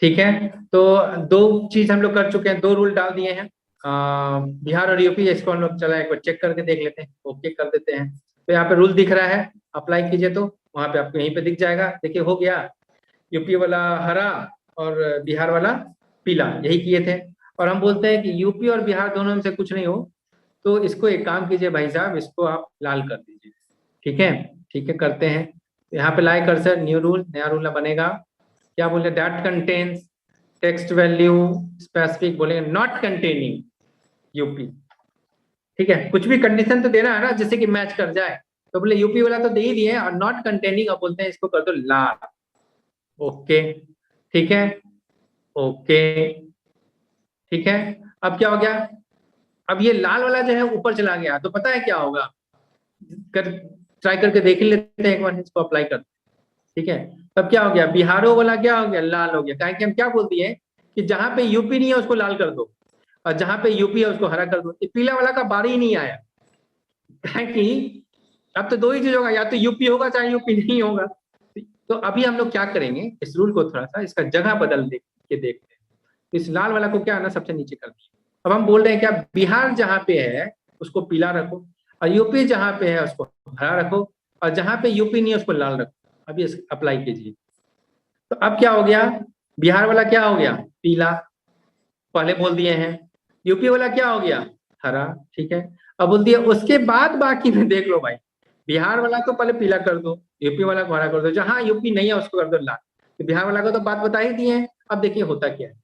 ठीक है, तो दो चीज हम लोग कर चुके हैं, दो रूल डाल दिए हैं, बिहार और यूपी। इसको हम लोग चला एक बार चेक करके देख लेते हैं, ओके कर देते हैं। तो यहाँ पे रूल दिख रहा है, अप्लाई कीजिए, तो वहां पे आपको यहीं पे दिख जाएगा, देखिए हो गया, यूपी वाला हरा और बिहार वाला पीला, यही किए थे। और हम बोलते हैं कि यूपी और बिहार दोनों में से कुछ नहीं हो तो इसको एक काम कीजिए भाई साहब, इसको आप लाल कर दीजिए। ठीक है, ठीक है, करते हैं। तो यहाँ पे लाइक कर्सर, न्यू रूल, नया रूल बनेगा, क्या बोले, that contains text value specific, बोलेंगे नॉट कंटेनिंग यूपी। ठीक है, कुछ भी कंडीशन तो देना है ना जिससे कि मैच कर जाए, तो बोले यूपी वाला तो दे ही दिए, और नॉट कंटेनिंग अब बोलते हैं इसको कर दो लाल। ओके, ठीक है, ओके, ठीक है, अब क्या हो गया, अब ये लाल वाला जो है ऊपर चला गया, तो पता है क्या होगा, कर ट्राई करके देख ही लेते हैं एक बार, इसको अप्लाई करते हैं। ठीक है, तब क्या हो गया, बिहारो वाला क्या हो गया, लाल हो गया, काहे कि हम क्या बोल दिए कि जहां पे यूपी नहीं है उसको लाल कर दो, और जहां पे यूपी है उसको हरा कर दो, ये पीला वाला का बारी ही नहीं आया, काहे कि अब तो दो ही चीज होगा, या तो यूपी होगा चाहे यूपी नहीं होगा। तो अभी हम लोग क्या करेंगे, इस रूल को थोड़ा सा इसका जगह बदल दे के देखते हैं। तो इस लाल वाला को क्या है ना, सबसे नीचे कर दिया। अब हम बोल रहे हैं क्या, बिहार जहां पे है उसको पीला रखो, और यूपी जहां पे है उसको हरा रखो, और जहां पे यूपी नहीं है उसको लाल रखो। अभी अप्लाई कीजिए, तो अब क्या हो गया, बिहार वाला क्या हो गया, पीला, पहले बोल दिए हैं। यूपी वाला क्या हो गया, हरा। ठीक है, अब बोल दिया उसके बाद बाकी में देख लो भाई, बिहार वाला को पहले पीला कर दो, यूपी वाला को हरा कर दो, जहां यूपी नहीं है उसको कर दो लाल। तो बिहार वाला को तो बात बता ही दिए हैं। अब देखिए होता क्या है,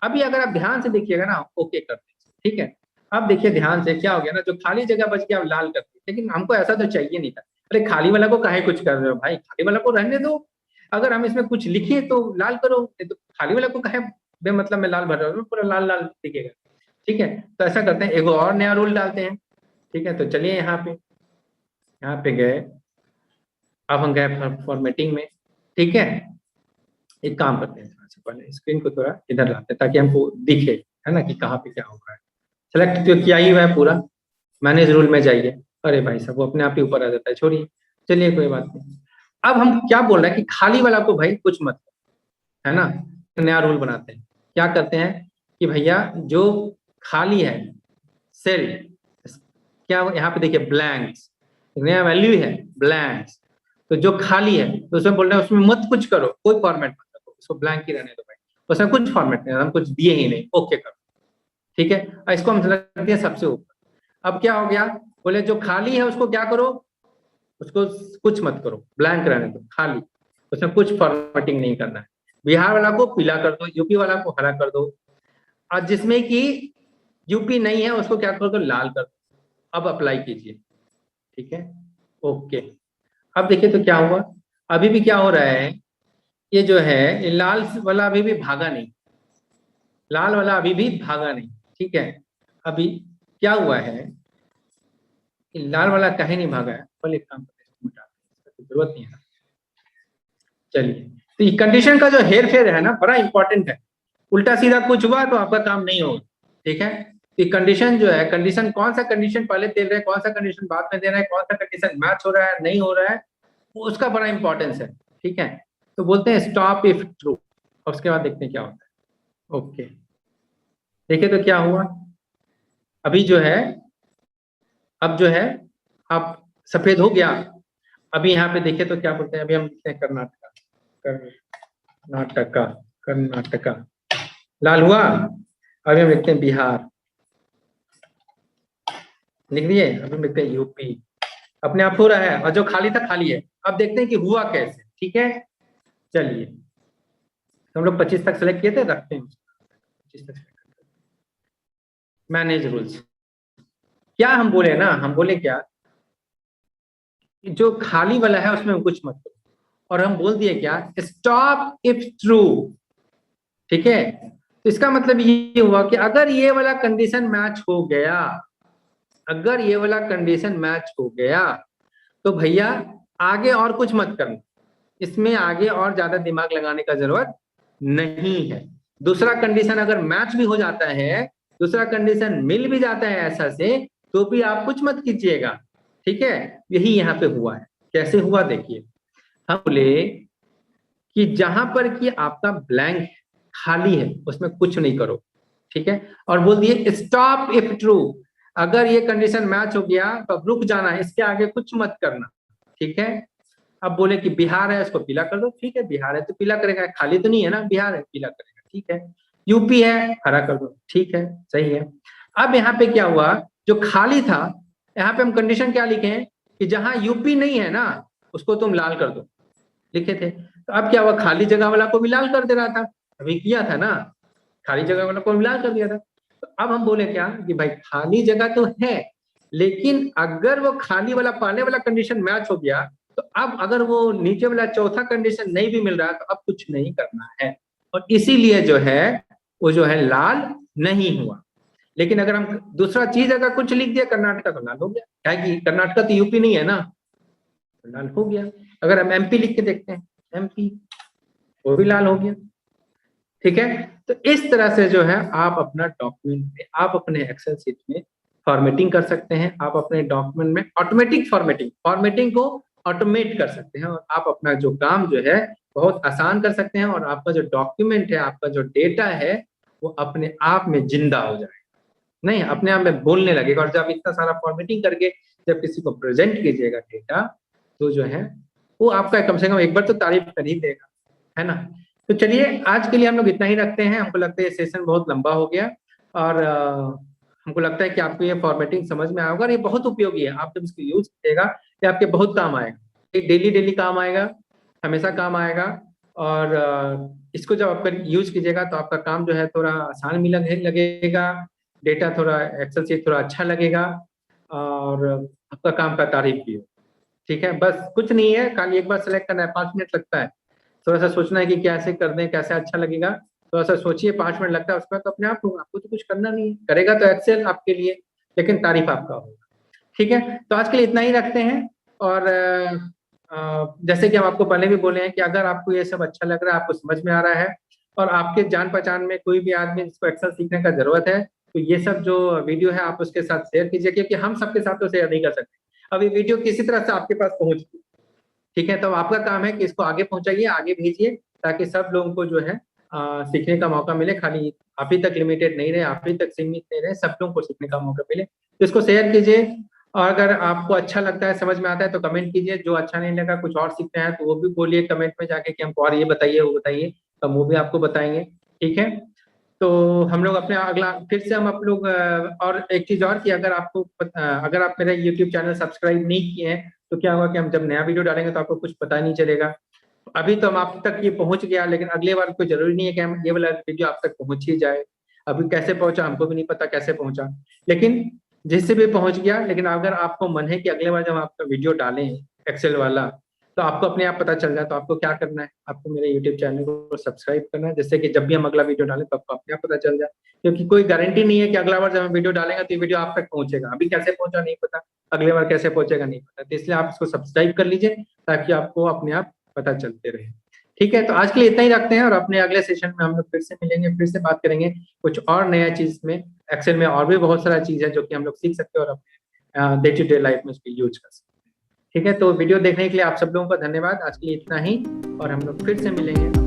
अभी अगर आप ध्यान से देखिएगा ना, ओके कर दीजिए। ठीक है, अब देखिए ध्यान से, क्या हो गया ना, जो खाली जगह बच गया आप लाल कर दिए, लेकिन हमको ऐसा तो चाहिए नहीं था। अरे खाली वाला को काहे कुछ कर रहे हो भाई, खाली वाला को रहने दो, अगर हम इसमें कुछ लिखे तो लाल करो, नहीं तो खाली वाला को काहे बेमतलब में लाल भर रहे हो, पूरा लाल लाल दिखेगा। ठीक है, तो ऐसा करते हैं, एक और नया रूल डालते हैं। ठीक है, तो चलिए यहाँ पे गए, अब हम गए फॉर्मेटिंग में। ठीक है, एक काम करते हैं, थोड़ा सा पहले स्क्रीन को थोड़ा इधर लाते हैं ताकि हमको दिखे, है ना, कि कहाँ पे क्या हो रहा है। सेलेक्ट तो किया ही हुआ है पूरा, मैनेज रूल में जाइए, अरे भाई साहब वो अपने आप ही ऊपर आ जाता है, छोड़िए, चलिए कोई बात नहीं। अब हम क्या बोल रहे हैं कि खाली वाला को भाई कुछ मत, है ना, नया रूल बनाते हैं, क्या करते हैं कि भैया जो खाली है सेल, क्या यहाँ पे देखिए ब्लैंक्स, नया वैल्यू है ब्लैंक्स, तो जो खाली है तो उसमें बोल रहे हैं उसमें मत कुछ करो, कोई फॉर्मेट मत करो, उसको ब्लैंक ही रहने दो भाई, उसमें कुछ फॉर्मेट नहीं, हम कुछ दिए ही नहीं, ओके करो। ठीक है, और इसको हम रख दिए सबसे ऊपर। अब क्या हो गया, बोले जो खाली है उसको क्या करो, उसको कुछ मत करो, ब्लैंक रहने दो, खाली, उसमें कुछ फॉर्मेटिंग नहीं करना है। बिहार वाला को पीला कर दो, यूपी वाला को हरा कर दो, और जिसमें कि यूपी नहीं है उसको क्या कर दो, लाल कर दो। अब अप्लाई कीजिए। ठीक है, ओके, अब देखिए तो क्या हुआ, अभी भी क्या हो रहा है, ये जो है ये लाल वाला अभी भी भागा नहीं, लाल वाला अभी भी भागा नहीं। ठीक है, अभी क्या हुआ है कि लाल वाला कहीं नहीं भागा है, पहले एक काम करते हैं, इसको मिटा दें, इसकी जरूरत नहीं है। चलिए, तो ये कंडीशन का जो हेर फेर है ना, बड़ा इंपॉर्टेंट है, उल्टा सीधा कुछ हुआ तो आपका काम नहीं होगा। ठीक है, कि कंडीशन जो है, कंडीशन कौन सा कंडीशन पहले दे रहे हैं, कौन सा कंडीशन बाद में दे रहे हैं, कौन सा कंडीशन मैच हो रहा है नहीं हो रहा है, उसका बड़ा इंपॉर्टेंस है। ठीक है, तो बोलते हैं स्टॉप इफ ट्रू, और उसके बाद देखते हैं क्या होता है। ओके, देखिए तो क्या हुआ अभी जो है, अब जो है अब सफेद हो गया। अभी यहाँ पे देखिए तो क्या बोलते हैं, अभी हम लिखते हैं कर्नाटका, कर्नाटका, कर्नाटका, लाल हुआ। अभी हम लिखते हैं बिहार, लिख दिए। अभी हम लिखते हैं यूपी, अपने आप हो रहा है, और जो खाली था खाली है। अब देखते हैं कि हुआ कैसे। ठीक है, चलिए, तो हम लोग 25 तक सेलेक्ट किए थे, रखते हैं 25 तक। मैनेज रूल्स, क्या हम बोले ना, हम बोले क्या, जो खाली वाला है उसमें कुछ मत करो, और हम बोल दिए क्या, स्टॉप इफ ट्रू। ठीक है, तो इसका मतलब ये हुआ कि अगर ये वाला कंडीशन मैच हो गया, अगर ये वाला कंडीशन मैच हो गया, तो भैया आगे और कुछ मत करना, इसमें आगे और ज्यादा दिमाग लगाने का जरूरत नहीं है। दूसरा कंडीशन अगर मैच भी हो जाता है, दूसरा कंडीशन मिल भी जाता है ऐसा से, तो भी आप कुछ मत कीजिएगा। ठीक है, यही यहाँ पे हुआ है। कैसे हुआ देखिए, हम बोले कि जहां पर कि आपका ब्लैंक खाली है उसमें कुछ नहीं करो। ठीक है, और बोल दिए स्टॉप इफ ट्रू, अगर ये कंडीशन मैच हो गया तो अब रुक जाना है, इसके आगे कुछ मत करना। ठीक है, अब बोले कि बिहार है, इसको पीला कर दो। ठीक है, बिहार है तो पीला करेगा, खाली तो नहीं है ना, बिहार है पीला करेगा। ठीक है, यूपी है, हरा कर दो। ठीक है, सही है। अब यहाँ पे क्या हुआ, जो खाली था, यहाँ पे हम कंडीशन क्या लिखे हैं कि जहां यूपी नहीं है ना, उसको तुम लाल कर दो, लिखे थे। तो अब क्या हुआ, खाली जगह वाला को भी लाल कर दे रहा था, अभी किया था ना, खाली जगह वाला को भी लाल कर दिया था। तो अब हम बोले क्या कि भाई खाली जगह तो है, लेकिन अगर वो खाली वाला पहले वाला कंडीशन मैच हो गया, तो अब अगर वो नीचे वाला चौथा कंडीशन नहीं भी मिल रहा है, तो अब कुछ नहीं करना है, और इसीलिए जो है वो जो है लाल नहीं हुआ। लेकिन अगर हम दूसरा चीज अगर कुछ लिख दिया कर्नाटका, तो लाल हो गया, क्या कि कर्नाटका तो यूपी नहीं है ना, तो लाल हो गया। अगर हम एमपी लिख के देखते हैं, एमपी, वो भी लाल हो गया। ठीक है, तो इस तरह से जो है आप अपना डॉक्यूमेंट में, आप अपने एक्सेल सीट में फॉर्मेटिंग कर सकते हैं। आप अपने डॉक्यूमेंट में ऑटोमेटिक फॉर्मेटिंग, फॉर्मेटिंग को ऑटोमेट कर सकते हैं, और आप अपना जो काम जो है बहुत आसान कर सकते हैं, और आपका जो डॉक्यूमेंट है, आपका जो डेटा है, वो अपने आप में जिंदा हो जाएगा, नहीं अपने आप में बोलने लगेगा। और जब इतना सारा फॉर्मेटिंग करके जब किसी को प्रेजेंट कीजिएगा डेटा, तो जो है वो आपका कम से कम एक बार तो तारीफ कर ही देगा, है ना। तो चलिए, आज के लिए हम लोग इतना ही रखते हैं। हमको लगता है ये सेशन बहुत लंबा हो गया, और हमको लगता है कि आपको ये फॉर्मेटिंग समझ में आएगा, और ये बहुत उपयोगी है। आप जब इसको यूज कीजिएगा, ये आपके बहुत काम आएगा, ये डेली डेली काम आएगा, हमेशा काम आएगा। और इसको जब आप यूज कीजिएगा, तो आपका काम जो है थोड़ा आसान भी लगेगा, डेटा थोड़ा एक्सेल से थोड़ा अच्छा लगेगा, और आपका काम का तारीफ भी हो। ठीक है, बस कुछ नहीं है, खाली एक बार सेलेक्ट करना है, 5 मिनट लगता है। थोड़ा सा सोचना है कि कैसे कर दें, कैसे अच्छा लगेगा, थोड़ा सा सोचिए, 5 मिनट लगता है उसमें, तो अपने आप होगा, आपको तो कुछ करना नहीं है, करेगा तो एक्सेल आपके लिए, लेकिन तारीफ आपका होगा। ठीक है, तो आज के लिए इतना ही रखते हैं। और जैसे कि हम आपको पहले भी बोले हैं कि अगर आपको ये सब अच्छा लग रहा है, आपको समझ में आ रहा है, और आपके जान पहचान में कोई भी आदमी जिसको एक्सेल सीखने का जरूरत है, तो ये सब जो वीडियो है आप उसके साथ शेयर कीजिए, क्योंकि हम सबके साथ तो शेयर नहीं कर सकते। अब ये वीडियो किसी तरह से आपके पास पहुंच, ठीक है, तो आपका काम है कि इसको आगे पहुंचाइए, आगे भेजिए, ताकि सब लोगों को जो है सीखने का मौका मिले। खाली आप ही तक लिमिटेड नहीं रहे, आप ही तक सीमित नहीं रहे, सब लोगों को सीखने का मौका मिले। तो इसको शेयर कीजिए, और अगर आपको अच्छा लगता है, समझ में आता है, तो कमेंट कीजिए। जो अच्छा नहीं लगा, कुछ और सीखते हैं, तो वो भी बोलिए कमेंट में जाके कि हमको और ये बताइए, वो बताइए, तो वो भी आपको बताएंगे। ठीक है, तो हम लोग अपने अगला फिर से हम आप लोग और एक चीज और कि अगर आपको अगर आप मेरा यूट्यूब चैनल सब्सक्राइब नहीं किए हैं, तो क्या होगा कि हम जब नया वीडियो डालेंगे तो आपको कुछ पता नहीं चलेगा। अभी तो हम आप तक ये पहुंच गया, लेकिन अगले बार कोई जरूरी नहीं है कि हम ये वाला वीडियो आप तक पहुंच ही जाए। अभी कैसे पहुंचा हमको भी नहीं पता, कैसे पहुंचा, लेकिन जिससे भी पहुंच गया। लेकिन अगर आपको मन है कि अगले बार जब आपका वीडियो डालें एक्सेल वाला, तो आपको अपने आप पता चल जाए, तो आपको क्या करना है, आपको मेरे यूट्यूब चैनल को सब्सक्राइब करना है, जिससे कि जब भी हम अगला वीडियो डालें तो आपको अपने आप पता चल जाए। क्योंकि कोई गारंटी नहीं है कि अगला बार जब हम वीडियो डालेंगे तो ये वीडियो आप तक पहुंचेगा, अभी कैसे पहुंचा नहीं पता, अगले बार कैसे पहुंचेगा नहीं पता। तो इसलिए आप इसको सब्सक्राइब कर लीजिए, ताकि आपको अपने आप पता चलते रहे। ठीक है, तो आज के लिए इतना ही रखते हैं, और अपने अगले सेशन में हम लोग फिर से मिलेंगे, फिर से बात करेंगे कुछ और नया चीज में। एक्सेल में और भी बहुत सारा चीज़ है जो कि हम लोग सीख सकते हैं और अपने डे टू डे लाइफ में उसको यूज कर सकते हैं। ठीक है, तो वीडियो देखने के लिए आप सब लोगों का धन्यवाद। आज के लिए इतना ही और हम लोग फिर से मिलेंगे।